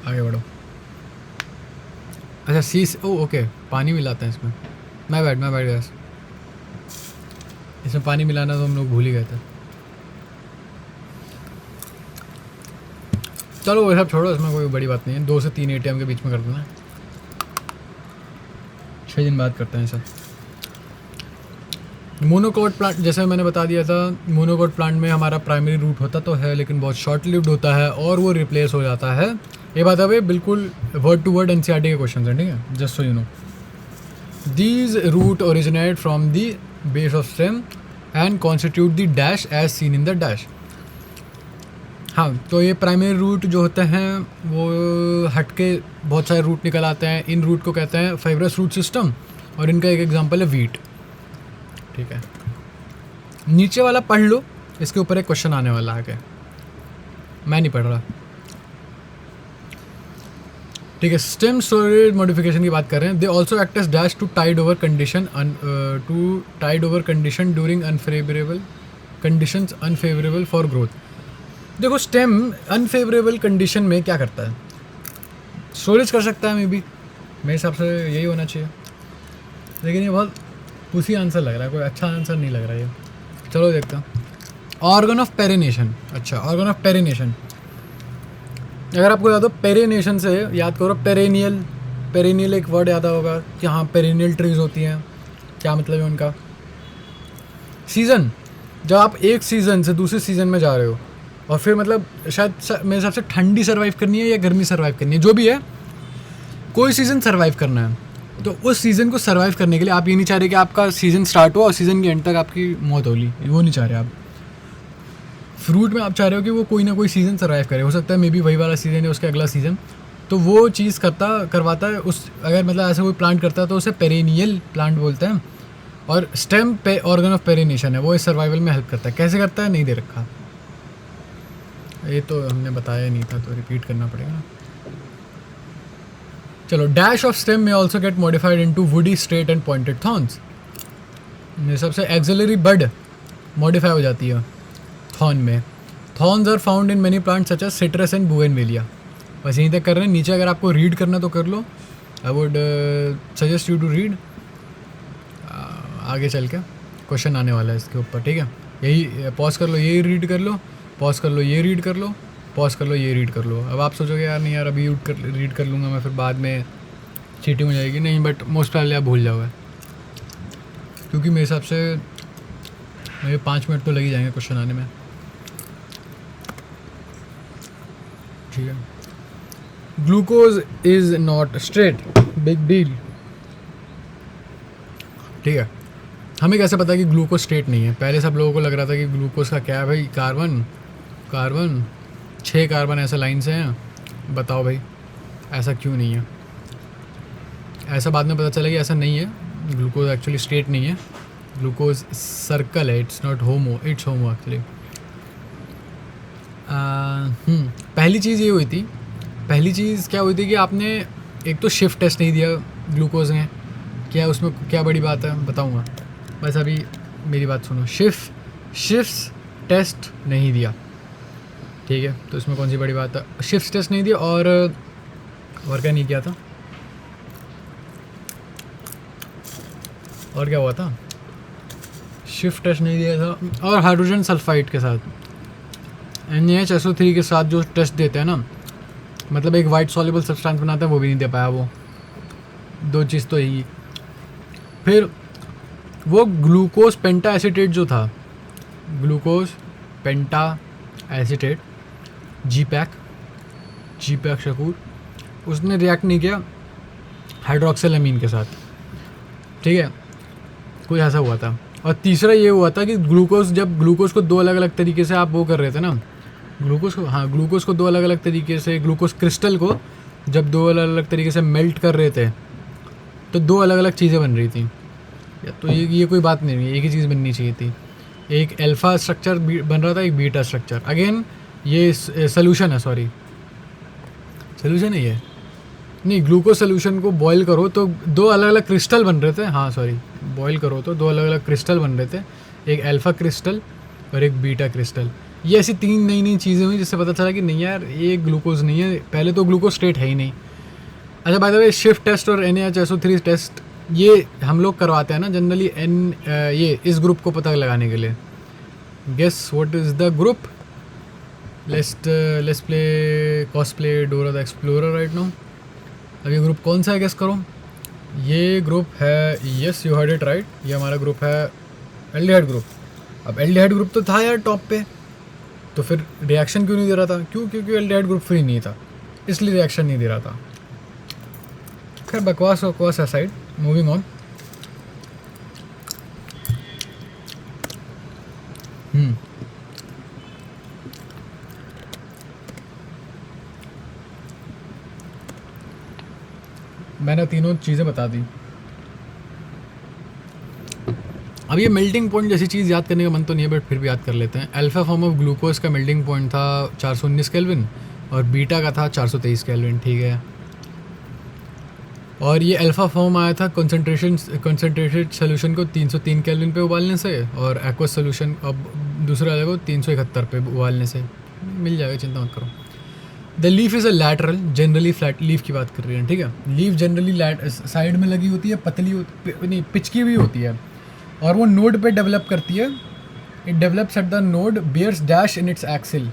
आगे बढ़ो। अच्छा ओके, पानी मिलाते हैं इसमें, मैं बैठ गया, इसमें पानी मिलाना तो हम लोग भूल ही गए थे। चलो वो सब छोड़ो, इसमें कोई बड़ी बात नहीं है। 2 से 3 ATM के बीच में कर देना, 6 दिन बाद करते हैं सब। मोनोकोट प्लांट, जैसे मैंने बता दिया था, मोनोकोट प्लांट में हमारा प्राइमरी रूट होता तो है, लेकिन बहुत शॉर्ट लिव्ड होता है और वो रिप्लेस हो जाता है। ये बात है भाई, बिल्कुल वर्ड टू वर्ड NCERT के क्वेश्चन हैं, ठीक है, just so you know. These root originate from the base of stem and constitute the dash as seen in the dash. हाँ, तो ये प्राइमरी रूट जो होते हैं वो हट के बहुत सारे रूट निकल आते हैं। इन रूट को कहते हैं फाइब्रस रूट सिस्टम, और इनका एक एग्जांपल है वीट, ठीक है। नीचे वाला पढ़ लो, इसके ऊपर एक क्वेश्चन आने वाला है, मैं नहीं पढ़ रहा, ठीक है। स्टेम स्टोरेज मॉडिफिकेशन की बात कर रहे हैं। They also act as dash to tide over condition during unfavourable for growth. देखो स्टेम अनफेवरेबल कंडीशन में क्या करता है? स्टोरेज कर सकता है, मे बी, मेरे हिसाब से यही होना चाहिए, लेकिन ये बहुत उसी आंसर लग रहा है, कोई अच्छा आंसर नहीं लग रहा है ये। चलो देखते हैं। ऑर्गन ऑफ पेरिनेशन, अच्छा ऑर्गन ऑफ पेरिनेशन, अगर आपको याद हो पेरिनेशन से याद करो, पेरिनियल एक वर्ड याद होगा कि हाँ पेरिनियल ट्रीज होती हैं, क्या मतलब है उनका? सीज़न, जब आप एक सीज़न से दूसरे सीज़न में जा रहे हो, और फिर मतलब शायद मेरे हिसाब से ठंडी सर्वाइव करनी है या गर्मी सर्वाइव करनी है, जो भी है, कोई सीज़न सर्वाइव करना है, तो उस सीज़न को सर्वाइव करने के लिए आप ये नहीं चाह रहे कि आपका सीज़न स्टार्ट हो और सीज़न के एंड तक आपकी मौत होली, वो नहीं चाह रहे आप। फ्रूट में आप चाह रहे हो कि वो कोई ना कोई सीज़न सर्वाइव करे, हो सकता है मे बी वही वाला सीज़न है उसके अगला सीज़न, तो वो चीज़ करवाता है उस, अगर मतलब ऐसे कोई प्लांट करता है तो उसे पेरेनियल प्लांट बोलते हैं। और स्टेम पे ऑर्गन ऑफ पेरिनेशन है, वो इस सर्वाइवल में हेल्प करता है। कैसे करता है नहीं दे रखा, ये तो हमने बताया नहीं था, तो रिपीट करना पड़ेगा ना। चलो, डैश ऑफ स्टेम में also get modified into woody straight and pointed thorns. ये सबसे एक्सिलरी बड मॉडिफाई हो जाती है थॉर्न में। Thorns are found in many plants such as citrus and bougainvillea. बस यहीं तक कर रहे हैं, नीचे अगर आपको रीड करना तो कर लो। I would suggest you to read. आगे चल के क्वेश्चन आने वाला है इसके ऊपर, ठीक है। यही पॉज कर लो, यही रीड कर लो, पॉज कर लो, ये रीड कर लो, पॉज कर लो, ये रीड कर लो। अब आप सोचोगे यार नहीं यार अभी रीड कर लूँगा मैं, फिर बाद में चीटिंग हो जाएगी। नहीं, बट मोस्ट प्रॉब्ली आप भूल जाओगे, क्योंकि मेरे हिसाब से मेरे 5 मिनट तो लग ही जाएंगे क्वेश्चन आने में, ठीक है। Glucose is not straight, big deal, ठीक है। हमें कैसे पता कि ग्लूकोज स्ट्रेट नहीं है? पहले सब लोगों को लग रहा था कि ग्लूकोज का क्या है भाई, कार्बन 6 कार्बन ऐसा लाइन से हैं, बताओ भाई ऐसा क्यों नहीं है? ऐसा बाद में पता चला कि ऐसा नहीं है, ग्लूकोज एक्चुअली स्ट्रेट नहीं है, ग्लूकोज सर्कल है, it's not homo, it's homo actually. पहली चीज़ ये हुई थी, पहली चीज़ क्या हुई थी कि आपने एक तो शिफ्ट टेस्ट नहीं दिया ग्लूकोज में। क्या उसमें क्या बड़ी बात है, बताऊंगा, बस अभी मेरी बात सुनो। शिफ्ट टेस्ट नहीं दिया, ठीक है, तो इसमें कौन सी बड़ी बात है? शिफ्ट टेस्ट नहीं दिया, और क्या नहीं किया था, और क्या हुआ था? शिफ्ट टेस्ट नहीं दिया था, और हाइड्रोजन सल्फाइड के साथ NaHSO3 के साथ जो टेस्ट देते हैं ना, मतलब एक वाइट सॉल्युबल सब्सटेंस बनाता है, वो भी नहीं दे पाया वो। 2 चीज़ तो यही। फिर वो ग्लूकोज पेंटा एसीटेट जो था, ग्लूकोज पेंटा एसीटेट, GPAC शकूर, उसने रिएक्ट नहीं किया हाइड्रोक्सिलअमीन के साथ, ठीक है, कुछ ऐसा हुआ था। और तीसरा ये हुआ था कि जब ग्लूकोज को 2 अलग अलग तरीके से आप वो कर रहे थे ना, ग्लूकोज को 2 अलग अलग तरीके से, ग्लूकोज क्रिस्टल को जब 2 अलग अलग तरीके से मेल्ट कर रहे थे, तो 2 अलग अलग चीज़ें बन रही थी। तो ये कोई बात नहीं है, एक ही चीज़ बननी चाहिए थी। एक अल्फा स्ट्रक्चर बन रहा था, एक बीटा स्ट्रक्चर। अगेन ये सोल्यूशन है, सॉरी सोल्यूशन है ये, नहीं, ग्लूकोज सोल्यूशन को बॉईल करो तो 2 अलग अलग क्रिस्टल बन रहे थे, हाँ सॉरी, बॉईल करो तो 2 अलग अलग क्रिस्टल बन रहे थे, एक अल्फा क्रिस्टल और एक बीटा क्रिस्टल। ये ऐसी 3 नई चीज़ें हुई जिससे पता चला कि नहीं यार ये ग्लूकोज नहीं है, पहले तो ग्लूकोज स्टेट है ही नहीं। अच्छा, बाय द वे, शिफ्ट टेस्ट और NaHSO3 टेस्ट ये हम लोग करवाते हैं ना जनरली, ये इस ग्रुप को पता लगाने के लिए। Guess what is the group? Let's play cosplay Dora the Explorer right now. अब ये ग्रुप कौन सा है, गेस करो। ये ग्रुप है, yes you heard it right, ये हमारा ग्रुप है एल्डिहाइड ग्रुप। अब एल्डिहाइड ग्रुप तो था यार टॉप पे, तो फिर रिएक्शन क्यों नहीं दे रहा था? क्योंकि एल्डिहाइड ग्रुप फ्री नहीं था, इसलिए रिएक्शन नहीं दे रहा था। खैर बकवास है साइड, मूविंग ऑन। मैंने तीनों चीज़ें बता दी। अब ये मेल्टिंग पॉइंट जैसी चीज़ याद करने का मन तो नहीं है, बट फिर भी याद कर लेते हैं। अल्फा फॉर्म ऑफ ग्लूकोज का मेल्टिंग पॉइंट था 419 केल्विन और बीटा का था 423 केल्विन, ठीक है। और ये अल्फ़ा फॉर्म आया था कंसनट्रेटेड सोल्यूशन को 303 केल्विन पे उबालने से, और एक्वस सोल्यूशन अब दूसरा अलग हो 371 पे उबालने से। मिल जाएगा, चिंता मत करो। The leaf is a lateral, generally flat leaf की बात कर रही है, ठीक है। लीफ जनरली साइड में लगी होती है, पतली नहीं पिचकी हुई होती है, और वो नोड पे डेवलप करती है। It develops at the node, bears dash in its axil,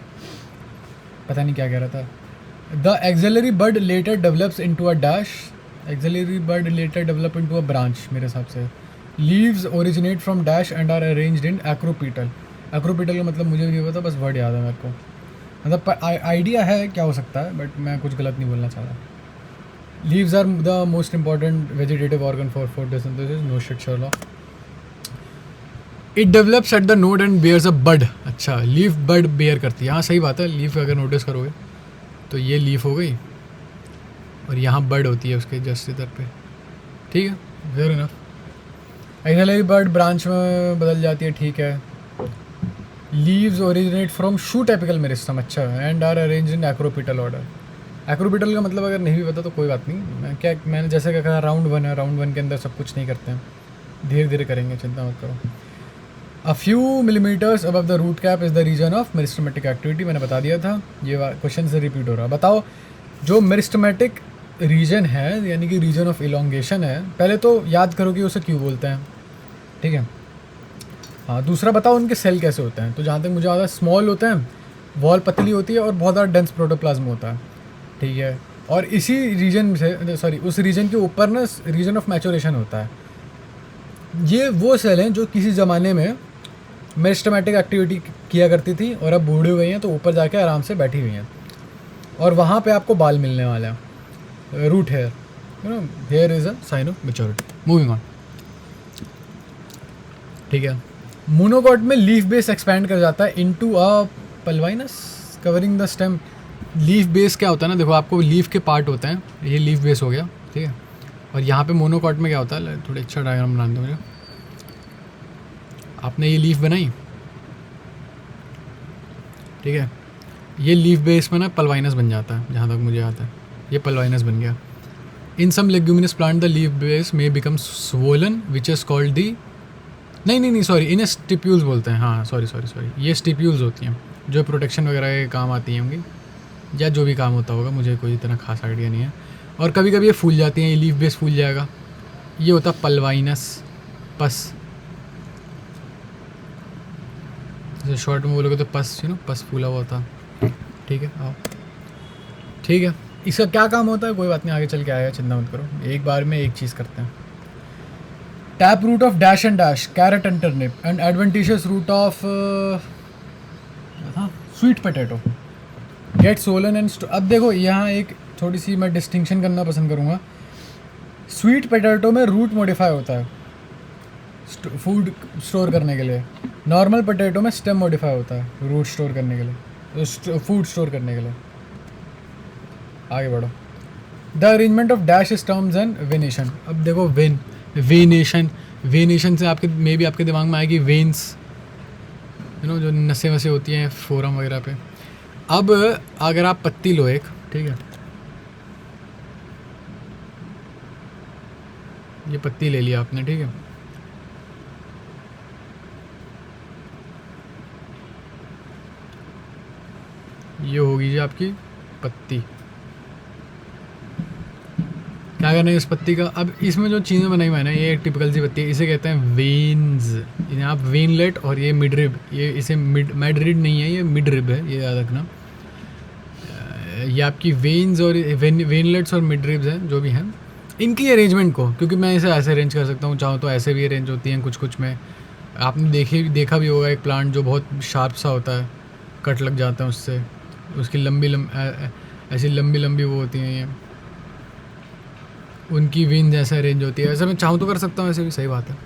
पता नहीं क्या कह रहा था। The axillary bud later develops into a dash, axillary bud later develop into a branch मेरे हिसाब से। Leaves originate from dash and are arranged in acropetal. Acropetal का मतलब मुझे भी नहीं पता, बस वर्ड याद है मेरे को, मतलब आइडिया है क्या हो सकता है, बट मैं कुछ गलत नहीं बोलना चाह रहा। Leaves are the most important vegetative organ for photosynthesis, no shit Sherlock. It develops at the node and bears a bud. अच्छा, लीफ बड बेयर करती है, हाँ सही बात है। लीफ अगर नोटिस करोगे तो ये लीफ हो गई, और यहाँ बड होती है उसके जस्ट इधर पे, ठीक है, fair enough. Axillary bud branch में बदल जाती है, ठीक है। Leaves originate from shoot apical meristem, अच्छा, and are arranged in acropetal order. Acropetal का मतलब अगर नहीं भी पता तो कोई बात नहीं, मैंने जैसे कहा राउंड 1 है, राउंड 1 के अंदर सब कुछ नहीं करते हैं, धीरे धीरे करेंगे, चिंता मत करो। A few millimetres above the root cap is the region of meristematic activity, मैंने बता दिया था, ये क्वेश्चन से रिपीट हो रहा है। बताओ जो मेरिस्टेमेटिक रीजन है यानी कि रीजन ऑफ इलोंगेशन है, पहले तो याद करो कि उसे क्यों बोलते हैं, ठीक है। हाँ, दूसरा बताओ उनके सेल कैसे होते हैं। तो जहाँ तक मुझे ज़्यादा स्मॉल होते हैं, वॉल पतली होती है और बहुत ज़्यादा डेंस प्रोटोप्लाज्म होता है, ठीक है। और इसी रीजन से उस रीजन के ऊपर ना रीजन ऑफ मैचुरेशन होता है। ये वो सेल हैं जो किसी ज़माने में मेरिस्टेमेटिक एक्टिविटी किया करती थी और अब बूढ़े हुए हैं तो ऊपर जाके आराम से बैठी हुई हैं, और वहाँ पे आपको बाल मिलने वाला है, root hair, you know, hair is a sign of maturity. Moving on, ठीक है। मोनोकॉट में लीफ बेस एक्सपैंड कर जाता है into a pulvinus covering the stem. Leaf base क्या होता है ना, देखो आपको लीफ के पार्ट होते हैं, ये लीफ बेस हो गया, ठीक है। और यहाँ पे मोनोकॉट में क्या होता है, थोड़ी अच्छा डायग्राम बना दो मुझे। आपने ये लीफ बनाई, ठीक है, ये लीफ बेस में ना पल्वाइनस बन जाता है, जहाँ तक मुझे आता है ये पल्वाइनस बन गया। In some leguminous plant the leaf base में become swollen which is called the, नहीं सॉरी, इन्हें स्टिप्यूल्स बोलते हैं, हाँ सॉरी, ये स्टिप्यूल्स होती हैं जो प्रोटेक्शन वगैरह के काम आती हैं होंगी, या जो भी काम होता होगा, मुझे कोई इतना खास आइडिया नहीं है। और कभी कभी ये फूल जाती हैं, ये लीफ बेस फूल जाएगा, ये होता है पल्वाइनस पस, जैसे शॉर्ट में बोलोगे तो पस, यू नो, पस फूला हुआ होता, ठीक है। आओ, ठीक है, इसका क्या काम होता है कोई बात नहीं, आगे चल के आएगा, चिंता मत करो, एक बार में एक चीज़ करते हैं। Tap root of dash and dash, carrot and turnip, and adventitious root of sweet potato get swollen and. अब देखो यहाँ एक थोड़ी सी मैं डिस्टिंक्शन करना पसंद करूँगा। स्वीट पोटैटो में रूट मॉडिफाई होता है फूड स्टोर करने के लिए, नॉर्मल पोटैटो में स्टेम मॉडिफाई होता है रूट स्टोर करने के लिए, फूड स्टोर करने के लिए। आगे बढ़ो। The arrangement of dash is terms and venation. अब देखो वेनेशन से आपके मे भी आपके दिमाग में आएगी वेन्स, यू नो, जो नसें वसें होती हैं फोरम वगैरह पे। अब अगर आप पत्ती लो एक, ठीक है, ये पत्ती ले लिया आपने, ठीक है, ये होगी जी आपकी पत्ती। क्या करना है इस पत्ती का, अब इसमें जो चीज़ें बनाई मैंने, ये एक टिपिकल सी पत्ती है, इसे कहते हैं वेन्स, इन्हें आप वेनलेट, और ये मिडरिब, ये इसे मिडरिड नहीं है, ये मिडरिब है, ये याद रखना। ये आपकी वेन्स और वेनलेट्स और मिडरिब्स हैं जो भी हैं, इनकी अरेंजमेंट को, क्योंकि मैं इसे ऐसे अरेंज कर सकता हूँ, चाहो तो ऐसे भी अरेंज होती हैं कुछ में। आपने देखा भी होगा एक प्लांट जो बहुत शार्प सा होता है, कट लग जाता है उससे, उसकी ऐसी लंबी वो होती हैं, ये उनकी वेन्स ऐसे अरेंज होती है। ऐसे मैं चाहूँ तो कर सकता हूँ, ऐसे भी सही बात है।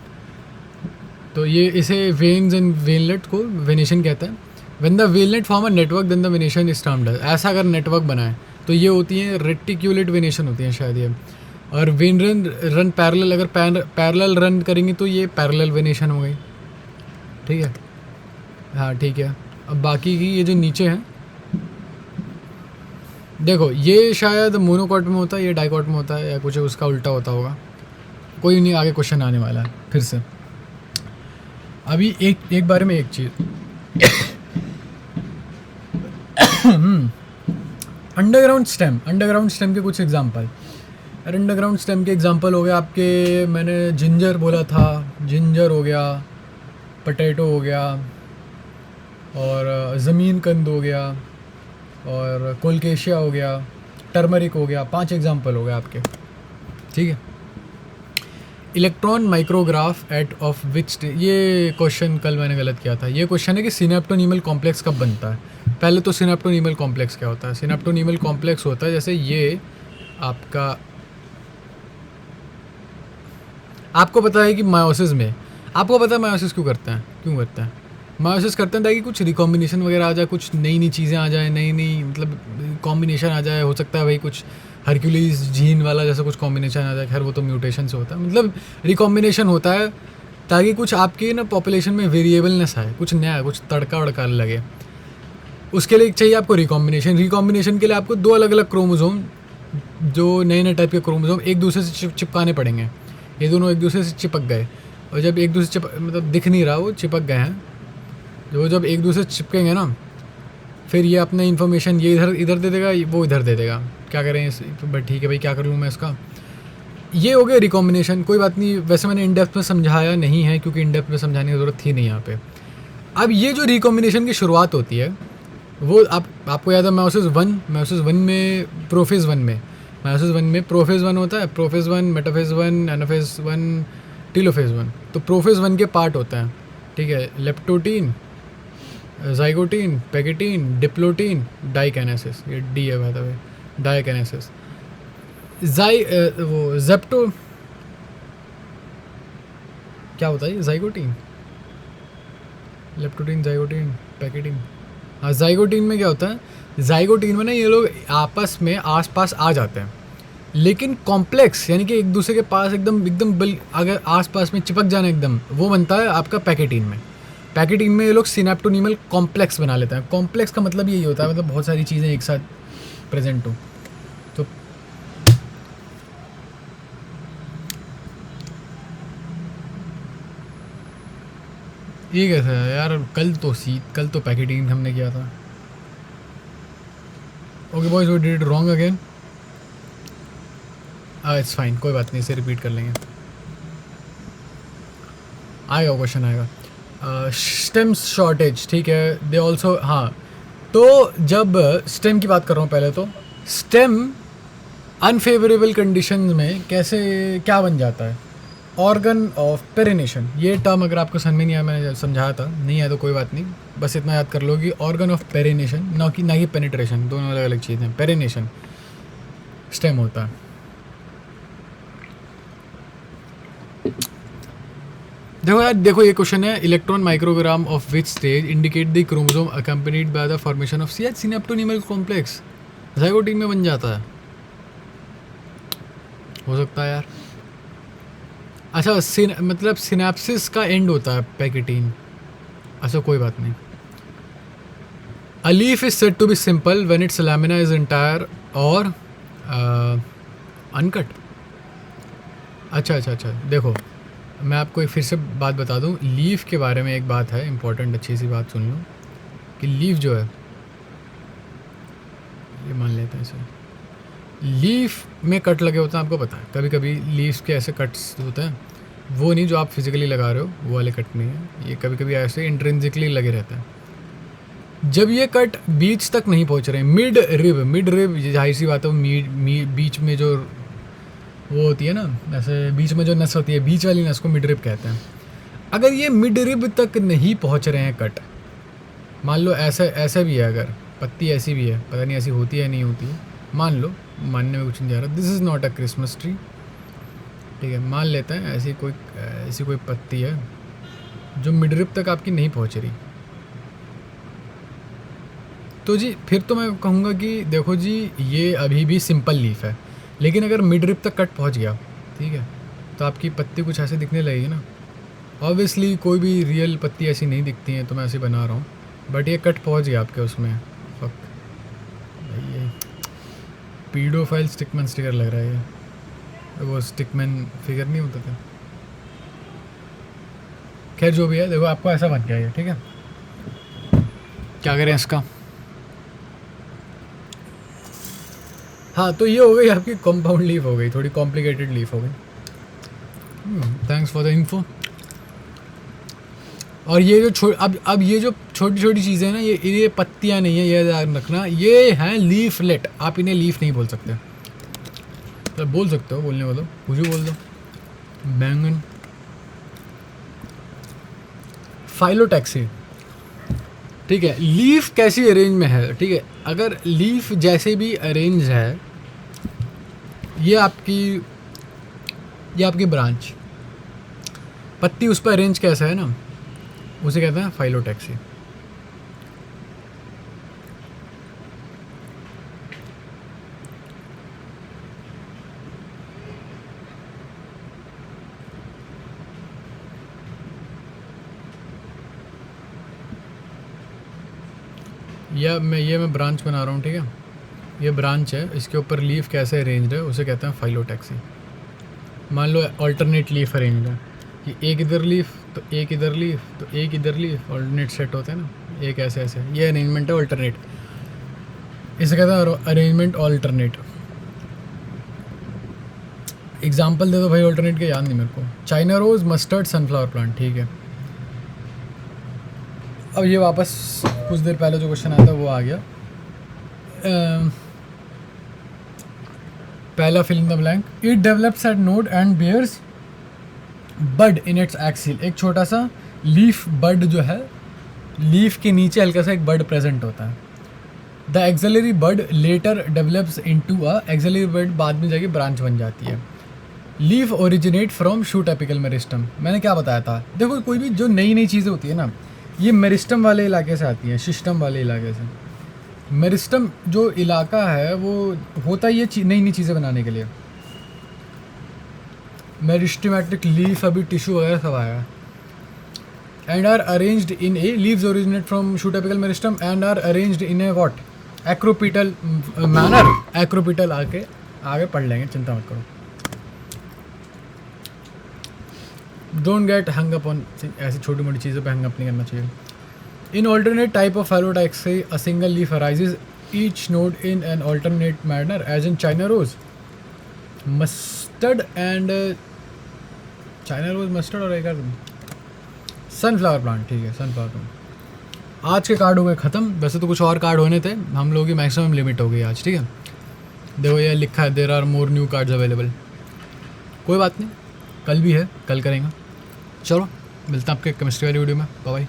तो ये इसे वेन्स एंड वेनलेट को वेनेशन कहता है। When the veinlet form a network then the venation is termed. ऐसा अगर नेटवर्क बनाए तो ये होती हैं रेटिक्यूलेट वेनेशन होती हैं शायद ये। और वेन रन पैरेलल, अगर पैरेलल रन करेंगे तो ये पैरेलल वेनेशन हो गई, ठीक है। हाँ ठीक है। अब बाकी की ये जो नीचे हैं, देखो ये शायद मोनोकॉट में होता है, ये डाइकॉट में होता है, या कुछ उसका उल्टा होता होगा, कोई नहीं, आगे क्वेश्चन आने वाला है फिर से। अभी एक बारे में एक चीज़ अंडरग्राउंड स्टेम के कुछ एग्जांपल। अरे अंडरग्राउंड स्टेम के एग्जांपल हो गया आपके, मैंने जिंजर बोला था, जिंजर हो गया, पोटैटो हो गया, और ज़मीन कंद हो गया, और कोलकेशिया हो गया, टर्मरिक हो गया। 5 एग्जांपल हो गए आपके, ठीक है। Electron micrograph at of which, ये क्वेश्चन कल मैंने गलत किया था। ये क्वेश्चन है कि सिनेप्टोनीमल कॉम्प्लेक्स कब बनता है। पहले तो सिनेप्टोनीमल कॉम्प्लेक्स क्या होता है। सिनेप्टोनीमल कॉम्प्लेक्स होता है जैसे ये आपका, आपको पता है कि मायोसिस में, आपको पता है मायोसिस क्यों करते हैं, मायोसिस करते हैं ताकि कुछ रिकॉम्बिनेशन वगैरह आ जाए, कुछ नई चीज़ें आ जाए, नई मतलब कॉम्बिनेशन आ जाए। हो सकता है भाई कुछ हरक्यूलिस जीन वाला जैसा कुछ कॉम्बिनेशन आ जाए, खैर वो तो म्यूटेशन से होता है, मतलब रिकॉम्बिनेशन होता है ताकि कुछ आपकी ना पॉपुलेशन में वेरिएबलनेस आए, कुछ नया, कुछ तड़का वड़का लगे। उसके लिए चाहिए आपको रिकॉम्बिनेशन। रिकॉम्बिनेशन के लिए आपको 2 अलग अलग क्रोमोसोम, जो नए नए टाइप के क्रोमोसोम एक दूसरे से चिपकाने पड़ेंगे। ये दोनों एक दूसरे से चिपक गए, और जब एक दूसरे मतलब दिख नहीं रहा, वो चिपक गए हैं, जब एक दूसरे से चिपकेंगे ना, फिर ये अपना इन्फॉर्मेशन ये इधर दे देगा, वो इधर दे देगा। क्या करें इस, बट ठीक है भाई, क्या कर लूँ मैं इसका। ये हो गया रिकॉम्बिनेशन। कोई बात नहीं, वैसे मैंने इन डेप्थ में समझाया नहीं है, क्योंकि इन डेप्थ में समझाने की ज़रूरत थी नहीं यहाँ पे। अब ये जो रिकॉम्बिनेशन की शुरुआत होती है, वो आपको याद है मायोसिस वन में, प्रोफेज वन में, मायोसिस वन में प्रोफेज वन होता है, prophase one, metaphase one, anaphase one, telophase one. तो प्रोफेज वन के पार्ट होते हैं, ठीक है, लेप्टोटीन, जाइगोटीन, पैगेटीन, डिप्लोटीन, डाइकैनेसिस, ये डी है बात है, डाइकैनेसिस, वो जेप्टो, क्या होता है, जाइगोटीन, लेप्टोटीन, जाइगोटीन, पैकेटीन। हाँ, जाइगोटीन में क्या होता है, जाइगोटीन में ना ये लोग आपस में आसपास आ जाते हैं, लेकिन कॉम्प्लेक्स, यानी कि एक दूसरे के पास एकदम अगर आसपास में चिपक जाना एकदम, वो बनता है आपका पैकेटीन में। पैकेटीन में ये लोग सिनेप्टोनीमल कॉम्प्लेक्स बना लेते हैं। कॉम्प्लेक्स का मतलब यही होता है, मतलब बहुत सारी चीज़ें एक साथ प्रेजेंट हो। तो ये कैसा है यार, कल तो पैकेटीन हमने किया था। Okay boys, we did it wrong again. It's fine, कोई बात नहीं, इसे रिपीट कर लेंगे, आएगा क्वेश्चन आएगा। स्टेम शॉर्टेज, ठीक है, दे ऑल्सो, हाँ। तो जब स्टेम की बात कर रहा हूँ, पहले तो स्टेम अनफेवरेबल कंडीशन में कैसे क्या बन जाता है, ऑर्गन ऑफ पेरिनेशन। ये टर्म अगर आपको समझ में नहीं आया, मैंने समझाया था, नहीं आया तो कोई बात नहीं, बस इतना याद कर लो कि ऑर्गन ऑफ पेरिनेशन, ना कि पेनिट्रेशन, दोनों अलग अलग चीज़ें हैं। पेरिनेशन स्टेम होता है। देखो यार, देखो ये क्वेश्चन है, electron micrograph of which stage indicate the chromosome accompanied by the formation of synaptonemal complex. Zygotene में बन जाता है, हो सकता है यार। अच्छा, मतलब सिनेप्सिस का एंड होता है पैकेटीन। अच्छा, कोई बात नहीं। A leaf is said to be simple when its lamina is entire और अनकट। अच्छा, देखो मैं आपको एक फिर से बात बता दूं, लीफ के बारे में एक बात है इंपॉर्टेंट, अच्छी सी बात सुन लो, कि लीफ जो है, ये मान लेते हैं इसे, लीफ में कट लगे होते हैं, आपको पता है, कभी कभी लीव्स के ऐसे कट्स होते हैं, वो नहीं जो आप फिजिकली लगा रहे हो, वो वाले कट नहीं है, ये कभी कभी ऐसे इंट्रिंसिकली लगे रहते हैं। जब ये कट बीच तक नहीं पहुंच रहे, मिड रिब जाहिर सी बात है, बीच में जो वो होती है ना, ऐसे बीच में जो नस होती है, बीच वाली नस को मिड रिब कहते हैं। अगर ये मिड रिब तक नहीं पहुंच रहे हैं कट, मान लो ऐसे भी है, अगर पत्ती ऐसी भी है, पता नहीं ऐसी होती है नहीं होती है, मान लो, मानने में कुछ नहीं जा रहा, this is not a Christmas tree, ठीक है, मान लेते हैं ऐसी कोई पत्ती है जो मिड रिब तक आपकी नहीं पहुंच रही, तो जी फिर तो मैं कहूँगा कि देखो जी, ये अभी भी सिंपल लीफ है, लेकिन अगर मिड रिब तक कट पहुँच गया, ठीक है, तो आपकी पत्ती कुछ ऐसे दिखने लगेगी ना। ऑब्वियसली कोई भी रियल पत्ती ऐसी नहीं दिखती है, तो मैं ऐसे बना रहा हूँ, बट ये कट पहुँच गया आपके उसमें। फक भाई, ये पीडोफाइल स्टिकमैन स्टिकर लग रहा है ये, वो स्टिकमैन फिगर नहीं होता था। खैर जो भी है, देखो आपको ऐसा बन गया ये, ठीक है, क्या करें इसका। हाँ, तो ये हो गई आपकी कंपाउंड लीफ, हो गई थोड़ी कॉम्प्लिकेटेड लीफ हो गई। Thanks for the info. और ये जो अब ये जो छोटी छोटी चीज़ें हैं ना, ये पत्तियाँ नहीं है, ये याद रखना, ये हैं लीफलेट। आप इन्हें लीफ नहीं बोल सकते, तो बोल सकते हो, बोलने वालों कुछ भी बोल दो। बैंगन, फाइलोटैक्सी, ठीक है। लीफ कैसी अरेंज में है, ठीक है, अगर लीफ जैसे भी अरेंज है, ये आपकी ब्रांच, पत्ती उस पर अरेंज कैसा है ना, उसे कहते हैं फाइलोटैक्सी। मैं ब्रांच बना रहा हूँ, ठीक है। ये ब्रांच है, इसके ऊपर लीफ कैसे अरेंज्ड है उसे कहते हैं फाइलोटैक्सी। मान लो अल्टरनेट लीफ अरेंज्ड है कि एक इधर लीफ तो एक इधर लीफ तो एक इधर लीफ, ऑल्टरनेट सेट होते हैं ना, एक ऐसे ऐसे, ये अरेंजमेंट है अल्टरनेट, इसे कहते हैं अरेंजमेंट ऑल्टरनेट। एग्जाम्पल दे दो भाई ऑल्टरनेट के, याद नहीं मेरे को। China rose, mustard, sunflower plant, ठीक है। अब ये वापस कुछ देर पहले जो क्वेश्चन आया था वो आ गया। पहला fill in the blank, it develops at node and bears bud in its axil. एक छोटा सा लीफ बड जो है, लीफ के नीचे हल्का सा एक बड प्रेजेंट होता है। The axillary bud later develops into a, axillary bud बाद में जाके ब्रांच बन जाती है। Leaf originate from shoot apical meristem. मैंने क्या बताया था, देखो कोई भी जो नई नई चीज़ें होती है ना, ये मेरिस्टम वाले इलाके से आती हैं, सिस्टम वाले इलाके से। मेरिस्टम जो इलाका है वो होता ही है नई नई चीज़ें बनाने के लिए। मेरिस्टेमेटिक लीफ, अभी टिश्यू वगैरह सब आया। And are arranged in a, leaves originate from shoot apical meristem and are arranged in a what, acropetal manner. Acropetal आगे पढ़ लेंगे, चिंता मत करो। Don't get hung up on, ऐसी छोटी मोटी चीज़ों पे हंग अप नहीं करना चाहिए। In alternate type of phyllotaxy a single leaf arises each node in an alternate manner as in China rose, mustard and China rose, mustard और एक सनफ्लावर प्लांट, ठीक है, सनफ्लावर प्लांट। आज के कार्ड हो गए ख़त्म। वैसे तो कुछ और कार्ड होने थे, हम लोगों की मैक्सिमम लिमिट हो गई आज, ठीक है। देखो ये लिखा है, there are more new cards available. कोई बात नहीं, कल भी है, कल करेंगे। चलो मिलते हैं आपके केमिस्ट्री वाली वीडियो में, बाय बाय।